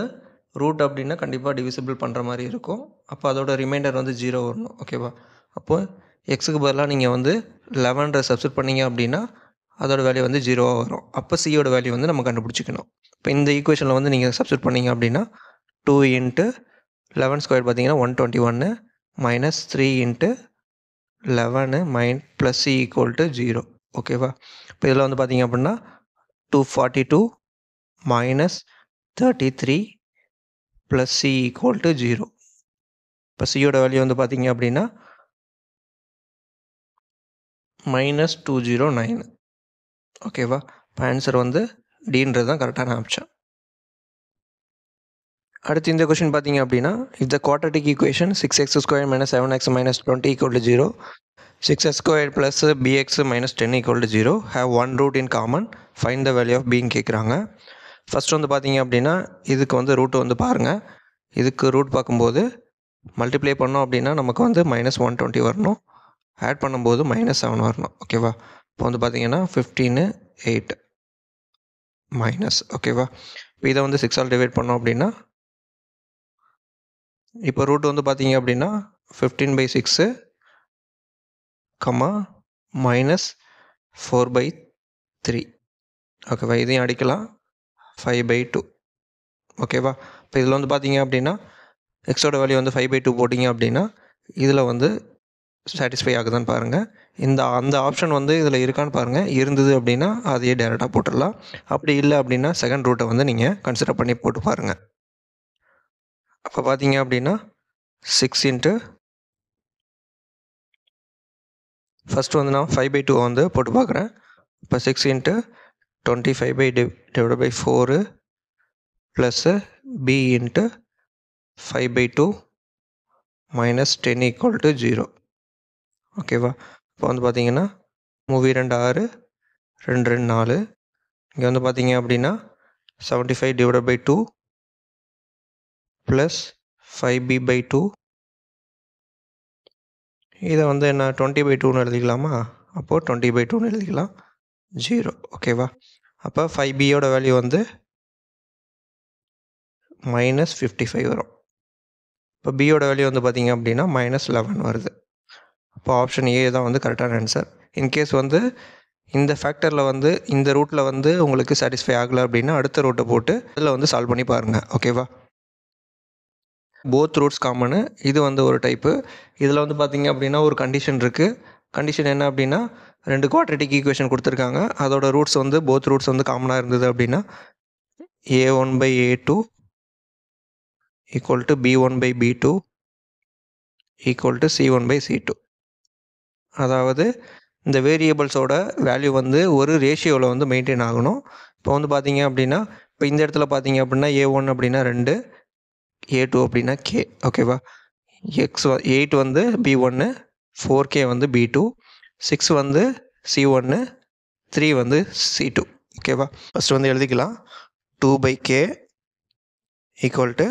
ரூட் அப்படின்னா கண்டிப்பாக டிவிசிபிள் பண்ணுற மாதிரி இருக்கும். அப்போ அதோட ரிமைண்டர் வந்து 0 வரணும். ஓகேவா? அப்போது எக்ஸுக்கு பதிலாக நீங்கள் வந்து 11 சப்ஸ்டிட் பண்ணிங்க அப்படின்னா அதோட வேல்யூ வந்து 0வாக வரும். அப்போ சியோட வேல்யூ வந்து நம்ம கண்டுபிடிச்சிக்கணும். இப்போ இந்த ஈக்குவேஷனில் வந்து நீங்கள் சப்ஸ்டிட் பண்ணிங்க அப்படின்னா 2 × 11² பார்த்தீங்கன்னா 121 -3 × 11 + c = 0. ஓகேவா? இப்போ இதில் வந்து பார்த்தீங்க அப்படின்னா 242 - 33 + c = 0. இப்போ சியோட வேல்யூ வந்து பார்த்தீங்க அப்படின்னா -209. ஓகேவா? இப்போ ஆன்சர் வந்து டின்றது தான் கரெக்டான ஆப்ஷன். அடுத்து இந்த கொஷின் பார்த்தீங்க அப்படின்னா இந்த quadratic equation 6x² - 7x - 20 = 0, 6x² + bx - 10 = 0, have one root in common, find the value of bன்னு கேட்குறாங்க. ஃபஸ்ட் வந்து பார்த்தீங்க அப்படின்னா இதுக்கு வந்து ரூட்டு வந்து பாருங்கள். இதுக்கு ரூட் பார்க்கும்போது மல்டிப்ளை பண்ணோம் அப்படின்னா நமக்கு வந்து -120 வரணும். ஆட் பண்ணும்போது -7 வரணும். ஓகேவா? இப்போ வந்து பார்த்தீங்கன்னா 15 8 மைனஸ். ஓகேவா? இப்போ இதை வந்து 6ஆல் டிவைட் பண்ணோம் அப்படின்னா இப்போ ரூட் வந்து பார்த்தீங்க அப்படின்னா 15/6 -4/3. ஓகேவா? இதையும் அடிக்கலாம் 5/2. ஓகேவா? இப்போ இதில் வந்து பார்த்தீங்க அப்படின்னா எக்ஸோட வேல்யூ வந்து 5/2 போட்டிங்க அப்படின்னா இதில் வந்து சாட்டிஸ்ஃபை ஆகுதான்னு பாருங்கள். அந்த ஆப்ஷன் வந்து இதில் இருக்கான்னு பாருங்கள். இருந்தது அப்படின்னா அதையே டேரெக்டாக போட்டுடலாம். அப்படி இல்லை அப்படின்னா செகண்ட் ரூட்டை வந்து நீங்கள் கன்சிடர் பண்ணி போட்டு பாருங்கள். அப்போ பார்த்தீங்க அப்படின்னா 6 × ஃபஸ்ட்டு வந்து நான் 5/2 வந்து போட்டு பார்க்குறேன். இப்போ 6 × 25/4 + b × 5/2 - 10 = 0. ஓகேவா? இப்போ வந்து பார்த்தீங்கன்னா 3 2 6 2 2 4. இங்கே வந்து பார்த்தீங்க அப்படின்னா 75/2 + 5b/2. இதை வந்து என்ன 20/2ன்னு எழுதிக்கலாமா? அப்போது 20/2ன்னு எழுதிக்கலாம். 0. ஓகேவா? அப்போ 5bயோட வேல்யூ வந்து -55 வரும். இப்போ பியோட வேல்யூ வந்து பார்த்தீங்க அப்படின்னா -11 வருது. அப்போ ஆப்ஷன் ஏ தான் வந்து கரெக்டான ஆன்சர். இன்கேஸ் வந்து இந்த ஃபேக்டரில் வந்து இந்த ரூட்டில் வந்து உங்களுக்கு சாட்டிஸ்ஃபை ஆகலை அப்படின்னா அடுத்த ரூட்டை போட்டு அதில் வந்து சால்வ் பண்ணி பாருங்கள். ஓகேவா? Both roots common. இது வந்து ஒரு டைப்பு. இதில் வந்து பார்த்திங்க அப்படின்னா ஒரு கண்டிஷன் இருக்குது. கண்டிஷன் என்ன அப்படின்னா, 2 குவாட்ரேட்டிக் ஈக்குவேஷன் கொடுத்துருக்காங்க. அதோட ரூட்ஸ் வந்து போத் ரூட்ஸ் வந்து காமனாக இருந்தது அப்படின்னா a1/a2 equal to b1/b2 equal to c1/c2. அதாவது இந்த வேரியபிள்ஸோட வேல்யூ வந்து ஒரு ரேஷியோவில் வந்து மெயின்டைன் ஆகணும். இப்போ வந்து பார்த்தீங்க அப்படின்னா, இப்போ இந்த இடத்துல பார்த்தீங்க அப்படின்னா a1 அப்படின்னா 2, a2 அப்படின்னா k. ஓகேவா? 8 வந்து b1, 4k வந்து b2, 6 வந்து c1, 3 வந்து c2. ஓகேவா? ஃபஸ்ட்டு வந்து எழுதிக்கலாம். 2/k equal to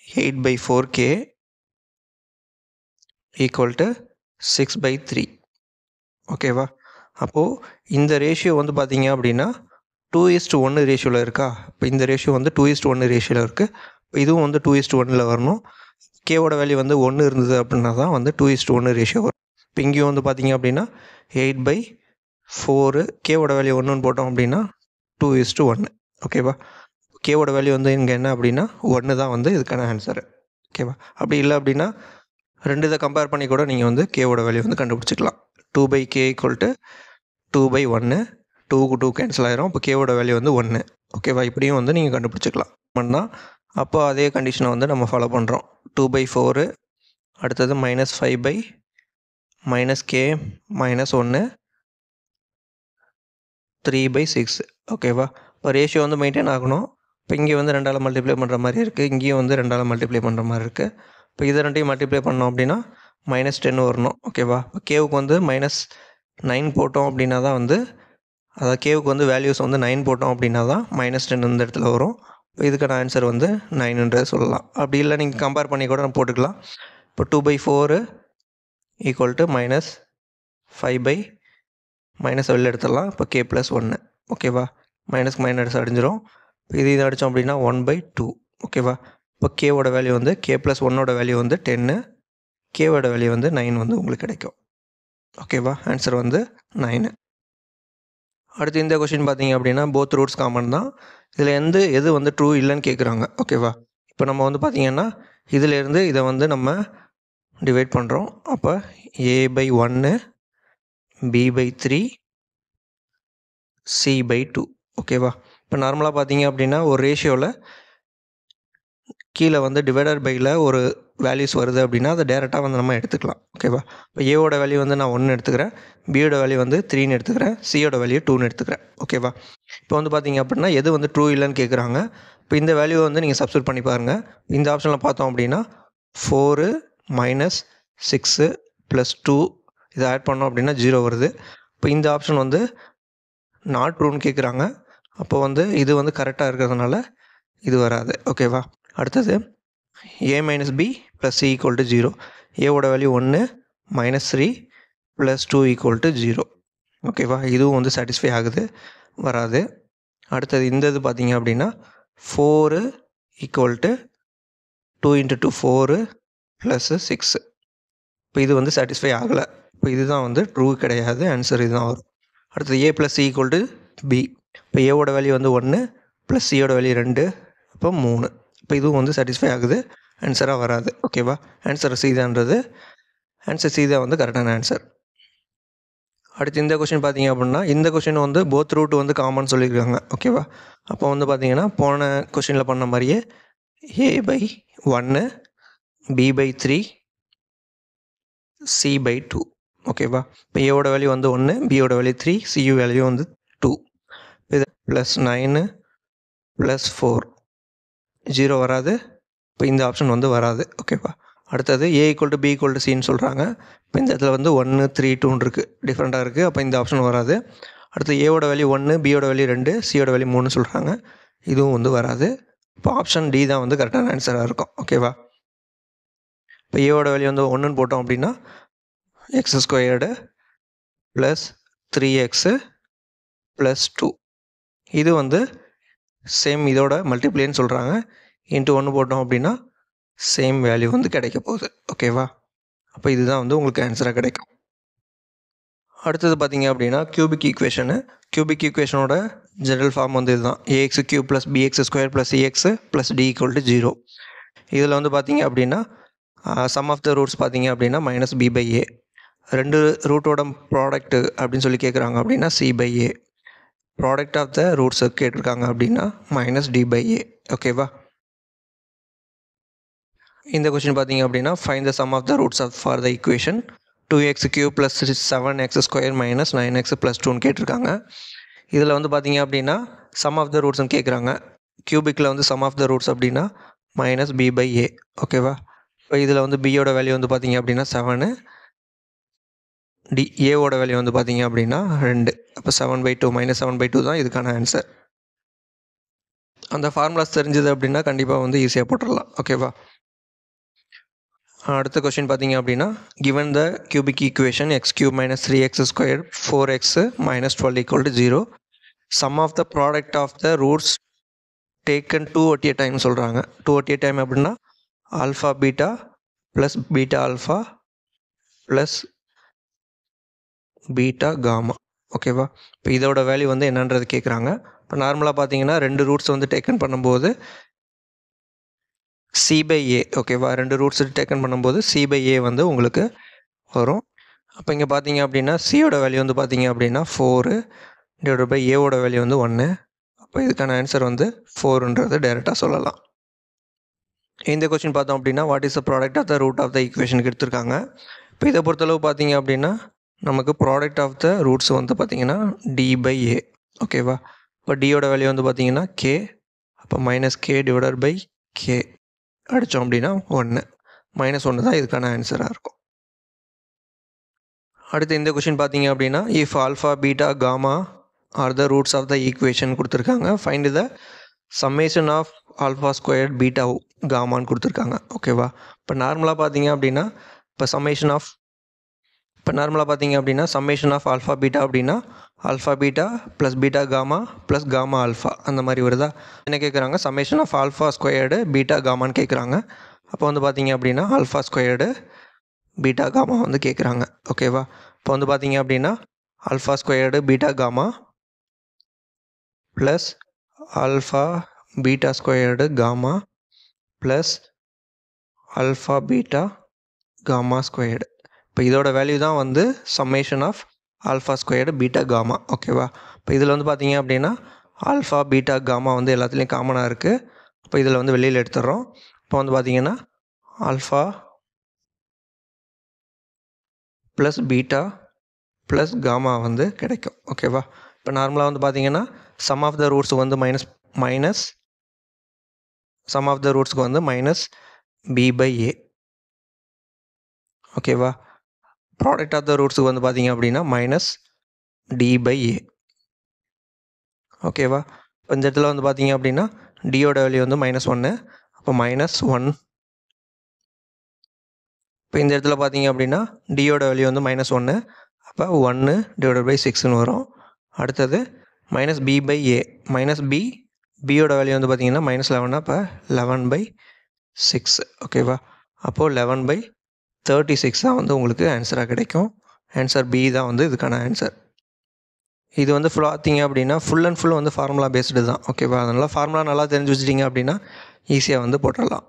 8/4k equal to 6/3. ஓகேவா? அப்போது இந்த ரேஷியோ வந்து பார்த்தீங்க அப்படின்னா 2:1 ரேஷியோவில் இருக்கா? இப்போ இந்த ரேஷியோ வந்து 2:1 ரேஷியோவில் இருக்குது. இப்போ இதுவும் வந்து 2:1 வரணும். கேவோட வேல்யூ வந்து 1 இருந்தது அப்படின்னா தான் வந்து 2:1 ரேஷியோ வரும். இப்போ இங்கேயும் வந்து பார்த்தீங்க அப்படின்னா 8/4 கேவோட வேல்யூ 1ன்னு போட்டோம் அப்படின்னா 2:1. ஓகேவா? கேவோட வேல்யூ வந்து இங்கே என்ன அப்படின்னா 1 தான் வந்து இதுக்கான ஆன்சரு. ஓகேவா? அப்படி இல்லை அப்படின்னா 2 இதை கம்பேர் பண்ணி கூட நீங்கள் வந்து கேவோட வேல்யூ வந்து கண்டுபிடிச்சிக்கலாம். 2/k ஈக்குவல் டு 2/1, 2க்கு 2 கேன்சல் ஆயிரும். இப்போ கேவோட வேல்யூ வந்து 1. ஓகேவா? இப்படியும் வந்து நீங்கள் கண்டுபிடிச்சிக்கலாம். பண்ணால் அப்போ அதே கண்டிஷனை வந்து நம்ம ஃபாலோ பண்ணுறோம். 2/4 அடுத்தது -5/-k -1 3/6. ஓகேவா? இப்போ ரேஷியோ வந்து மெயின்டைன் ஆகணும். இப்போ இங்கே வந்து 2ஆல் மல்டிப்ளை பண்ணுற மாதிரி இருக்குது. இங்கேயும் வந்து 2ஆல் மல்டிப்ளை பண்ணுற மாதிரி இருக்குது. இப்போ இதை ரெண்டையும் மல்டிப்ளை பண்ணோம் அப்படின்னா -10 வரணும். ஓகேவா? இப்போ கேவுக்கு வந்து -9 போட்டோம் அப்படின்னா தான் வந்து, அதாவது கேவுக்கு வந்து வேல்யூஸ் வந்து 9 போட்டோம் அப்படின்னா தான் -10 இந்த இடத்துல வரும். இப்போ இதுக்கான ஆன்சர் வந்து 9ன்றது சொல்லலாம். அப்படி இல்லை நீங்கள் கம்பேர் பண்ணி கூட நம்ம போட்டுக்கலாம். இப்போ 2/4 ஈக்குவல் டு -5/, வெளில எடுத்துடலாம். இப்போ k + 1. ஓகேவா? மைனஸ்க்கு மைனஸ் அடிஞ்சிடும். இப்போ இது அடித்தோம் அப்படின்னா 1/2. ஓகேவா? இப்போ கேவோட வேல்யூ வந்து k + 1ஓட வேல்யூ வந்து 10, கேவோட வேல்யூ வந்து 9 வந்து உங்களுக்கு கிடைக்கும். ஓகேவா? ஆன்சர் வந்து 9. அடுத்து இந்த கொஷின் பார்த்தீங்க அப்படின்னா போத் ரூட்ஸ் காமன் தான். இதில் எது வந்து ட்ரூ இல்லைன்னு கேட்குறாங்க. ஓகேவா? இப்போ நம்ம வந்து பார்த்திங்கன்னா இதிலேருந்து இதை வந்து நம்ம டிவைட் பண்ணுறோம். அப்போ a/1, b/3, c/2. ஓகேவா? இப்போ நார்மலாக பார்த்தீங்க அப்படின்னா ஒரு ரேஷியோவில் கீழே வந்து டிவைடர் பையில் ஒரு வேல்யூஸ் வருது அப்படின்னா அதை டேரெக்டாக வந்து நம்ம எடுத்துக்கலாம். ஓகேவா? இப்போ ஏவோட வேல்யூ வந்து நான் 1 எடுத்துக்கிறேன், பியோட வேல்யூ வந்து 3ன்னு எடுத்துக்கிறேன், சியோட வேல்யூ 2ன்னு எடுத்துக்கிறேன். ஓகேவா? இப்போ வந்து பார்த்தீங்க அப்படின்னா எது வந்து ட்ரூ இல்லைன்னு கேட்குறாங்க. இப்போ இந்த வேல்யூ வந்து நீங்கள் சப்ஸ்டிட்யூட் பண்ணி பாருங்கள். இந்த ஆப்ஷனில் பார்த்தோம் அப்படின்னா 4 - 6 + 2 இதை ஆட் பண்ணோம் அப்படின்னா 0 வருது. இப்போ இந்த ஆப்ஷன் வந்து நாட் ட்ரூன்னு கேட்குறாங்க. அப்போ வந்து இது வந்து கரெக்டாக இருக்கிறதுனால இது வராது. ஓகேவா? அடுத்தது a - b + c = 0. ஏவோட வேல்யூ 1, -3 + 2 = 0. ஓகேவா? இதுவும் வந்து சாட்டிஸ்ஃபை ஆகுது, வராது. அடுத்தது இந்த இது பார்த்தீங்க அப்படின்னா 4 = 2 × 2 4 + 6. இப்போ இது வந்து சாட்டிஸ்ஃபை ஆகலை. இப்போ இதுதான் வந்து ட்ரூ கிடையாது. ஆன்சர் இதுதான் வரும். அடுத்தது a + c = b. இப்போ ஏவோட வேல்யூ வந்து 1 + சியோட வேல்யூ 2, அப்போ 3. இப்போ இதுவும் வந்து சாட்டிஸ்ஃபை ஆகுது, ஆன்சராக வராது. ஓகேவா? ஆன்சர் சி தான்றது. ஆன்சர் சி தான் வந்து கரெக்டான ஆன்சர். அடுத்து இந்த கொஷின் பார்த்தீங்க அப்படின்னா இந்த கொஷின் வந்து போத் ரூட் வந்து காமன் சொல்லியிருக்காங்க. ஓகேவா? அப்போ வந்து பார்த்தீங்கன்னா போன கொஷினில் பண்ண மாதிரியே a/1, b/3, c/2. ஓகேவா? இப்போ ஏவோட வேல்யூ வந்து 1, பியோட வேல்யூ 3, சியு வேல்யூ வந்து 2. இது +9 + 4 0 வராது. இப்போ இந்த ஆப்ஷன் வந்து வராது. ஓகேவா? அடுத்தது a = b = cன்னு சொல்கிறாங்க. இப்போ இந்த இடத்துல வந்து 1, 3, 2ன்னு இருக்குது, டிஃப்ரெண்ட்டாக இருக்குது. அப்போ இந்த ஆப்ஷன் வராது. அடுத்து ஏவோட வேல்யூ 1, பியோட வேல்யூ 2, சியோட வேல்யூ 3 சொல்கிறாங்க. இதுவும் வந்து வராது. இப்போ ஆப்ஷன் டி தான் வந்து கரெக்டான ஆன்சராக இருக்கும். ஓகேவா? இப்போ ஏவோட வேல்யூ வந்து 1ன்னு போட்டோம் அப்படின்னா x² + 3x + 2. இது வந்து சேம் இதோட மல்டிப்ளைன்னு சொல்கிறாங்க. இன்ட்டு 1 போட்டோம் அப்படின்னா சேம் வேல்யூ வந்து கிடைக்க போகுது. ஓகேவா? அப்போ இதுதான் வந்து உங்களுக்கு ஆன்சராக கிடைக்கும். அடுத்தது பார்த்தீங்க அப்படின்னா கியூபிக் ஈக்குவேஷனு. கியூபிக் ஈக்குவேஷனோட ஜெனரல் ஃபார்ம் வந்து இதுதான். ax³ + bx² + cx + d = 0. இதில் வந்து பார்த்தீங்க அப்படின்னா சம் ஆஃப் த ரூட்ஸ் பார்த்தீங்க அப்படின்னா -b/a. 2 ரூட்டோட ப்ராடக்ட்டு அப்படின்னு சொல்லி கேட்குறாங்க அப்படின்னா c/a. ப்ராடக்ட் ஆஃப் த ரூட்ஸை கேட்டிருக்காங்க அப்படின்னா -d/a. ஓகேவா? இந்த கொஷின் பார்த்தீங்க அப்படின்னா find the sum of the roots for the equation 2x³ + 7x² - 9x + 2ன்னு கேட்டிருக்காங்க. இதில் வந்து பார்த்தீங்க அப்படின்னா சம் ஆஃப் த ரூட்ஸ்னு கேட்குறாங்க. கியூபிக்கில் வந்து சம் ஆஃப் த ரூட்ஸ் அப்படின்னா -b/a. ஓகேவா? இப்போ இதில் வந்து பியோட வேல்யூ வந்து பார்த்தீங்க அப்படின்னா 7, ஏவோட வேல்யூ வந்து பார்த்தீங்க அப்படின்னா 2. அப்போ 7/2 -7/2 தான் இதுக்கான ஆன்சர். அந்த ஃபார்முலாஸ் தெரிஞ்சது அப்படின்னா கண்டிப்பாக வந்து ஈஸியாக போட்டுடலாம். ஓகேவா? அடுத்த கொஸ்டின் பார்த்தீங்க அப்படின்னா given the cubic equation x³ - 3x² 4x - 12 = 0, sum of the product of the roots taken 2 at a time சொல்கிறாங்க. 2 at a time அப்படின்னா alpha beta plus beta alpha plus beta gamma. ஓகேவா? இப்போ இதோட வேல்யூ வந்து என்னன்றது கேட்குறாங்க. இப்போ நார்மலாக பார்த்தீங்கன்னா 2 ரூட்ஸ் வந்து டேக்கன் பண்ணும்போது c/a. ஓகேவா? 2 ரூட்ஸ் டேக்கன் பண்ணும்போது c/a வந்து உங்களுக்கு வரும். அப்போ இங்கே பார்த்தீங்க அப்படின்னா சியோட வேல்யூ வந்து பார்த்தீங்க அப்படின்னா 4 / ஏவோட வேல்யூ வந்து 1. அப்போ இதுக்கான ஆன்சர் வந்து 4ன்றது டைரெக்டாக சொல்லலாம். இந்த கொஸ்டின் பார்த்தோம் அப்படின்னா what is the product of the root of the ஈக்குவேஷனுக்கு எடுத்திருக்காங்க. இப்போ இதை பொறுத்தளவு பார்த்தீங்க அப்படின்னா நமக்கு ப்ராடக்ட் ஆஃப் த ரூட்ஸ் வந்து பார்த்தீங்கன்னா d/a. ஓகேவா? இப்போ டியோட வேல்யூ வந்து பார்த்தீங்கன்னா k. அப்போ -k/k அடித்தோம் அப்படின்னா 1. -1 தான் இதுக்கான ஆன்சராக இருக்கும். அடுத்து இந்த கொஷின் பார்த்தீங்க அப்படின்னா if alpha beta gamma are the roots of the equation கொடுத்துருக்காங்க. Find the summation of alpha squared beta காமான்னு கொடுத்துருக்காங்க. ஓகேவா? இப்போ நார்மலாக பார்த்தீங்க அப்படின்னா சம்மேஷன் ஆஃப் ஆல்ஃபா பீட்டா அப்படின்னா alpha beta plus beta gamma plus gamma alpha அந்த மாதிரி வருதா? என்ன கேட்குறாங்க? Summation of alpha squared beta காமான்னு கேட்குறாங்க. அப்போ வந்து பார்த்தீங்க அப்படின்னா ஆல்ஃபா ஸ்கொயர்டு பீட்டா காமா வந்து கேட்குறாங்க. ஓகேவா? இப்போ வந்து பார்த்தீங்க அப்படின்னா alpha squared beta gamma plus alpha beta squared gamma plus alpha beta gamma squared. இப்போ இதோட வேல்யூ தான் வந்து summation of alpha squared beta gamma. ஓகேவா? இப்போ இதில் வந்து பார்த்தீங்க அப்படின்னா ஆல்ஃபா பீட்டா காமா வந்து எல்லாத்துலேயும் காமனாக இருக்குது. இப்போ இதில் வந்து வெளியில் எடுத்துடுறோம். இப்போ வந்து பார்த்தீங்கன்னா alpha plus beta plus gamma வந்து கிடைக்கும். ஓகேவா? இப்போ நார்மலாக வந்து பார்த்தீங்கன்னா சம் ஆஃப் த ரூட்ஸுக்கு வந்து சம் ஆஃப் த ரூட்ஸ்க்கு வந்து -b/a. ஓகேவா? ப்ராடக்ட் ஆஃப் த ரூட்ஸுக்கு வந்து பார்த்தீங்க அப்படின்னா -d/a. ஓகேவா? இப்போ இந்த இடத்துல வந்து பார்த்தீங்க அப்படின்னா டியோட வேல்யூ வந்து -1. அப்போ -1. இப்போ இந்த இடத்துல பார்த்தீங்க அப்படின்னா டியோட வேல்யூ வந்து -1. அப்போ 1/6ன்னு வரும். அடுத்தது -b/a. பியோட வேல்யூ வந்து பார்த்தீங்கன்னா -11. அப்போ 11/6. ஓகேவா? அப்போது 11/36 தான் வந்து உங்களுக்கு ஆன்சராக கிடைக்கும். ஆன்சர் பி தான் வந்து இதுக்கான ஆன்சர். இது வந்து பார்த்தீங்க அப்படின்னா ஃபுல் அண்ட் ஃபுல் வந்து ஃபார்முலா பேஸ்டு தான். ஓகேவா? அதனால் ஃபார்முலா நல்லா தெரிஞ்சு வச்சிட்டிங்க அப்படின்னா ஈஸியாக வந்து போட்டுடலாம்.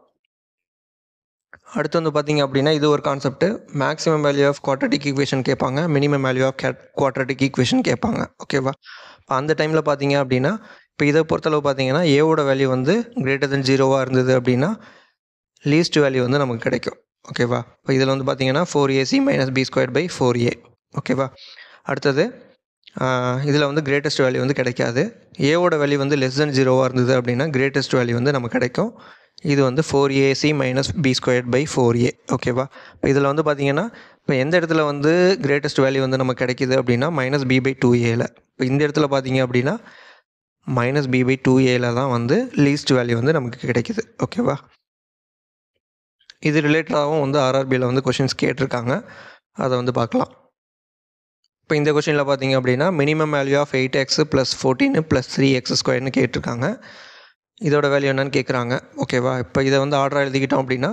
அடுத்து வந்து பார்த்தீங்க அப்படின்னா இது ஒரு concept. Maximum value of quadratic equation கேட்பாங்க, minimum value of quadratic equation கேட்பாங்க. ஓகேவா? இப்போ அந்த டைமில் பார்த்தீங்க அப்படின்னா இப்போ இதை பொறுத்தளவு பார்த்தீங்கன்னா ஏவோட வேல்யூ வந்து >0 இருந்தது அப்படின்னா லீஸ்ட் வேல்யூ வந்து நமக்கு கிடைக்கும். ஓகேவா? இப்போ இதில் வந்து பார்த்தீங்கன்னா 4ac - b² / 4a. ஓகேவா? அடுத்தது இதில் வந்து கிரேட்டஸ்ட் வேல்யூ வந்து கிடைக்காது. ஏவோட வேல்யூ வந்து <0 இருந்தது அப்படின்னா கிரேட்டஸ்ட் வேல்யூ வந்து நமக்கு கிடைக்கும். இது வந்து 4ac - b² / 4a. ஓகேவா? இப்போ இதில் வந்து பார்த்தீங்கன்னா இப்போ எந்த இடத்துல வந்து கிரேட்டஸ்ட் வேல்யூ வந்து நமக்கு கிடைக்கிது அப்படின்னா -b/2a. இப்போ இந்த இடத்துல பார்த்தீங்க அப்படின்னா -b/2a தான் வந்து லீஸ்ட் வேல்யூ வந்து நமக்கு கிடைக்கிது. ஓகேவா? இது ரிலேட்டடாகவும் வந்து ஆர்ஆர்பியில் வந்து கொஷின்ஸ் கேட்டிருக்காங்க. அதை வந்து பார்க்கலாம். இப்போ இந்த கொஷினில் பார்த்தீங்க அப்படின்னா minimum value of 8x + 14 + 3x² கேட்டிருக்காங்க. இதோட வேல்யூ என்னன்னு கேட்குறாங்க. ஓகேவா? இப்போ இதை வந்து ஆர்டராக எழுதிக்கிட்டோம் அப்படின்னா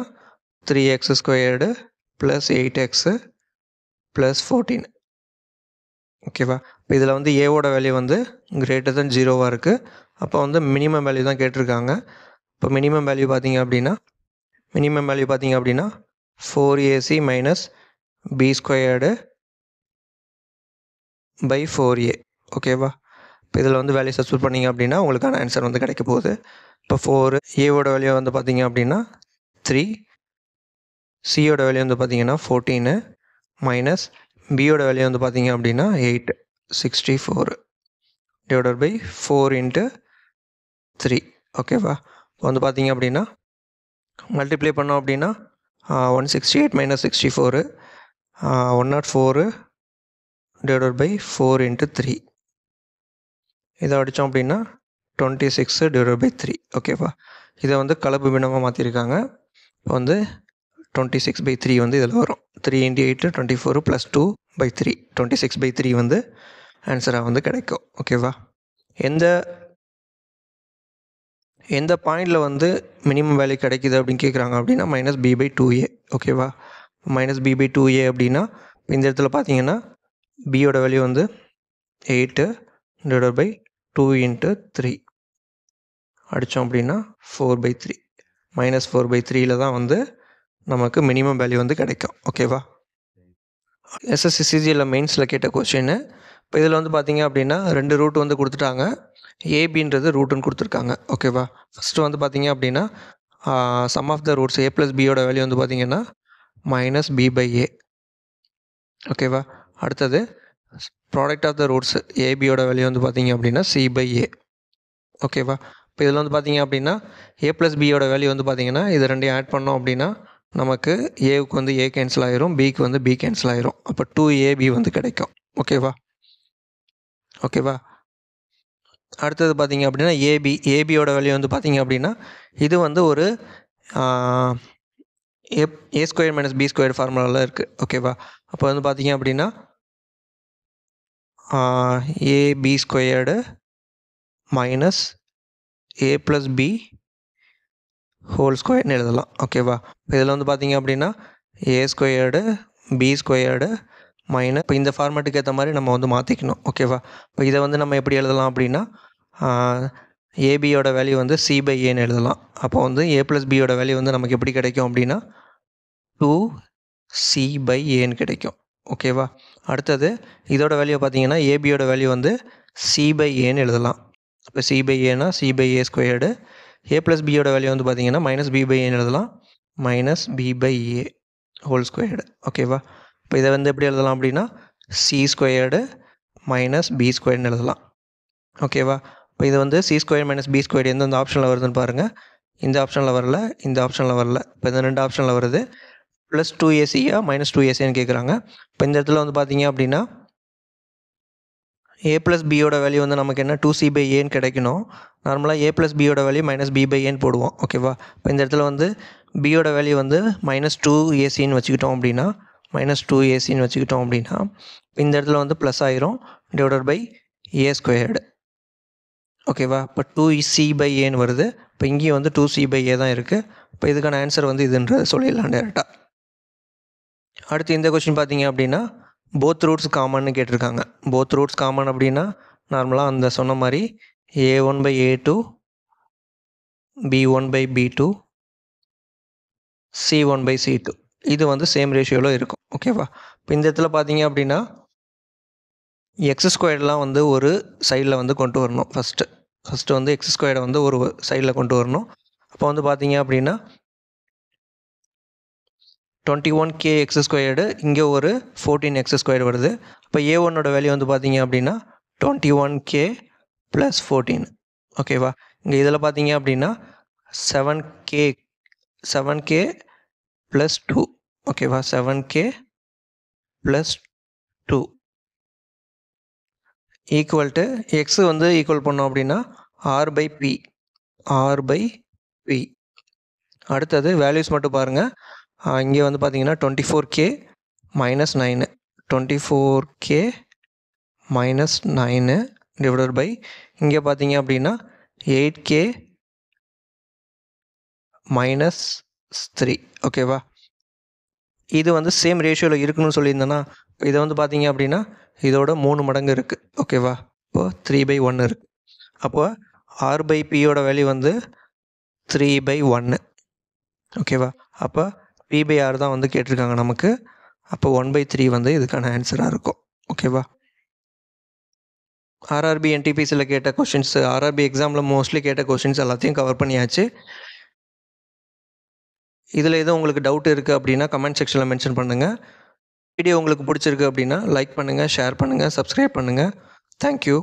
3x² + 8x + 14. ஓகேவா? இப்போ இதில் வந்து ஏவோட வேல்யூ வந்து >0 இருக்குது. அப்போ வந்து மினிமம் வேல்யூ தான் கேட்டிருக்காங்க. இப்போ மினிமம் வேல்யூ பார்த்தீங்க அப்படின்னா மினிமம் வேல்யூ பார்த்தீங்க அப்படின்னா 4ac minus B squared by 4a. ஓகேவா? இப்போ இதில் வந்து வேல்யூ சப்ஸ்டிட்யூட் பண்ணிங்க அப்படின்னா உங்களுக்கான ஆன்சர் வந்து கிடைக்க போகுது. இப்போ 4 ஏவோட வேல்யூ வந்து பார்த்தீங்க அப்படின்னா 3, சியோட வேல்யூ வந்து பார்த்தீங்கன்னா 14 மைனஸ் பியோட வேல்யூ வந்து பார்த்தீங்க அப்படின்னா 8, 64 டிவைடட் பை 4 இன்ட்டு 3. ஓகேவா? இப்போ வந்து பார்த்தீங்க அப்படின்னா மல்டிப்ளை பண்ணோம் அப்படின்னா 168 மைனஸ் 64 104 டிவைடட் பை 4 இன்ட்டு 3. இதை அடித்தோம் அப்படின்னா 26 டிவைடட் பை 3. ஓகேவா? இதை வந்து கலப்பு பின்னமாக மாற்றிருக்காங்க. இப்போ வந்து 26/3 வந்து இதில் வரும். 3 இன்ட்டு 8 24 ப்ளஸ் 2/3 26/3 வந்து ஆன்சராக வந்து கிடைக்கும். ஓகேவா? எந்த பாயிண்டில் வந்து மினிமம் வேல்யூ கிடைக்குது அப்படின்னு கேட்குறாங்க அப்படின்னா -b/2a. ஓகேவா? -b/2a அப்படின்னா இந்த இடத்துல பார்த்தீங்கன்னா பியோட வேல்யூ வந்து 8 டிவைடட் பை 2 இன்ட்டு 3 அடித்தோம் அப்படின்னா 4/3 -4/3 தான் வந்து நமக்கு மினிமம் வேல்யூ வந்து கிடைக்கும். ஓகேவா? எஸ்எஸ்சி சிஜிஎல் மெயின்ஸில் கேட்ட கொஸ்டின். இப்போ இதில் வந்து பார்த்தீங்க அப்படின்னா 2 ரூட் வந்து கொடுத்துட்டாங்க. ஏபின்றது ரூட்டுன்னு கொடுத்துருக்காங்க. ஓகேவா? ஃபஸ்ட்டு வந்து பார்த்தீங்க அப்படின்னா sum of the roots a + bயோட வேல்யூ வந்து பார்த்தீங்கன்னா -b/a. ஓகேவா? அடுத்தது ப்ராடக்ட் ஆஃப் த ரூட்ஸ் ஏபியோட வேல்யூ வந்து பார்த்தீங்க அப்படின்னா c/a. ஓகேவா? இப்போ இதில் வந்து பார்த்தீங்க அப்படின்னா a + bயோட வேல்யூ வந்து பார்த்தீங்கன்னா இது ரெண்டையும் ஆட் பண்ணோம் அப்படின்னா நமக்கு ஏவுக்கு வந்து a கேன்சல் ஆயிரும், பிக்கு வந்து b கேன்சல் ஆயிரும். அப்போ 2ab வந்து கிடைக்கும். ஓகேவா? அடுத்தது பார்த்தீங்க அப்படின்னா ஏபியோட வேல்யூ வந்து பார்த்தீங்க அப்படின்னா இது வந்து ஒரு a square minus b square ஃபார்முலாவில் இருக்குது. ஓகேவா? அப்போ வந்து பார்த்தீங்க அப்படின்னா ab squared minus a + b whole ஸ்கொயர்னு எழுதலாம். ஓகேவா? இதில் வந்து பார்த்தீங்க அப்படின்னா a squared b squared minus இப்போ இந்த ஃபார்மேட்டுக்கு ஏற்ற மாதிரி நம்ம வந்து மாற்றிக்கணும். ஓகேவா? இப்போ இதை வந்து நம்ம எப்படி எழுதலாம் அப்படின்னா ஏபியோட வேல்யூ வந்து c/aன்னு எழுதலாம். அப்போ வந்து a + bயோட வேல்யூ வந்து நமக்கு எப்படி கிடைக்கும் அப்படின்னா 2c/aன்னு கிடைக்கும். ஓகேவா? அடுத்தது இதோட வேல்யூ பார்த்தீங்கன்னா ஏபியோட வேல்யூ வந்து c/aன்னு எழுதலாம். இப்போ c/aனா c/a ஸ்கொயர்டு, a + bயோட வேல்யூ வந்து பார்த்தீங்கன்னா -b/aன்னு எழுதலாம், -b/a ஹோல் ஸ்கொயர்டு. ஓகேவா? இப்போ இதை வந்து எப்படி எழுதலாம் அப்படின்னா c ஸ்கொயர்டு மைனஸ் b ஸ்கொயர்னு எழுதலாம். ஓகேவா? இப்போ இது வந்து c square minus b square எந்தெந்த ஆப்ஷனில் வருதுன்னு பாருங்கள். இந்த ஆப்ஷனில் வரல, இந்த ஆப்ஷனில் வரல. இப்போ இந்த 2 ஆப்ஷனில் வருது. ப்ளஸ் 2ac-யா -2ac-ன்னு கேட்குறாங்க. இப்போ இந்த இடத்துல வந்து பார்த்தீங்க அப்படின்னா a + bயோட வேல்யூ வந்து நமக்கு என்ன 2c/aன்னு கிடைக்கணும். நார்மலாக a + bயோட வேல்யூ -b/aன்னு போடுவோம். ஓகேவா? இப்போ இந்த இடத்துல வந்து bயோட வேல்யூ வந்து -2ac-ன்னு வச்சுக்கிட்டோம் அப்படின்னா -2ac-ன்னு வச்சுக்கிட்டோம் அப்படின்னா இந்த இடத்துல வந்து ப்ளஸ் ஆயிரும் டிவைடட் பை a ஸ்கொயர்டு. ஓகேவா? இப்போ 2c/aன்னு வருது. இப்போ இங்கேயும் வந்து 2c/a தான் இருக்குது. இப்போ இதுக்கான ஆன்சர் வந்து இதுன்றதை சொல்லிடலாம் டேரெக்டாக. அடுத்து இந்த கொஸ்டின் பார்த்தீங்க அப்படின்னா போத் ரூட்ஸ் காமன்னு கேட்டிருக்காங்க. போத் ரூட்ஸ் காமன் அப்படின்னா நார்மலாக அந்த சொன்ன மாதிரி a1/a2 b1/b2 c1/c2 இது வந்து சேம் ரேஷியோவில் இருக்கும். ஓகேவா? இப்போ இந்த இடத்துல பார்த்தீங்க அப்படின்னா x² வந்து ஒரு சைடில் வந்து கொண்டு வரணும். ஃபஸ்ட்டு வந்து x² வந்து ஒரு சைடில் கொண்டு வரணும். அப்போ வந்து பார்த்தீங்க அப்படின்னா 21k x², இங்கே ஒரு 14x² வருது. இப்போ a1ஓட வேல்யூ வந்து பார்த்தீங்க அப்படின்னா 21k + 14. ஓகேவா? இங்கே இதில் பார்த்தீங்க அப்படின்னா 7k + 2. ஓகேவா? 7k + 2 ஈக்குவல் டு x வந்து ஈக்குவல் பண்ணோம் அப்படின்னா r/p. அடுத்தது வேல்யூஸ் மட்டும் பாருங்கள். இங்கே வந்து பார்த்தீங்கன்னா 24k - 9 24k - 9 டிவைடட் பை இங்கே பார்த்தீங்க அப்படின்னா 8k - 3. ஓகேவா? இது வந்து சேம் ரேஷியோவில் இருக்கணும்னு சொல்லியிருந்தேன்னா இதை வந்து பார்த்தீங்க அப்படின்னா இதோட 3 மடங்கு இருக்குது. ஓகேவா? இப்போது 3/1 இருக்குது. அப்போது r/pயோட வேல்யூ வந்து 3/1. ஓகேவா? அப்போ P/R தான் வந்து கேட்டிருக்காங்க நமக்கு. அப்போ 1/3 வந்து இதுக்கான ஆன்சராக இருக்கும். ஓகேவா? ஆர்ஆர்பி என்டிபிசியில் கேட்ட கொஷின்ஸ், ஆர்ஆர்பி எக்ஸாமில் மோஸ்ட்லி கேட்ட கொஷின்ஸ் எல்லாத்தையும் கவர் பண்ணியாச்சு. இதில் எதுவும் உங்களுக்கு டவுட் இருக்குது அப்படின்னா கமெண்ட் செக்ஷனில் மென்ஷன் பண்ணுங்கள். வீடியோ உங்களுக்கு பிடிச்சிருக்கு அப்படின்னா லைக் பண்ணுங்கள், ஷேர் பண்ணுங்கள், சப்ஸ்கிரைப் பண்ணுங்கள். தேங்க்யூ.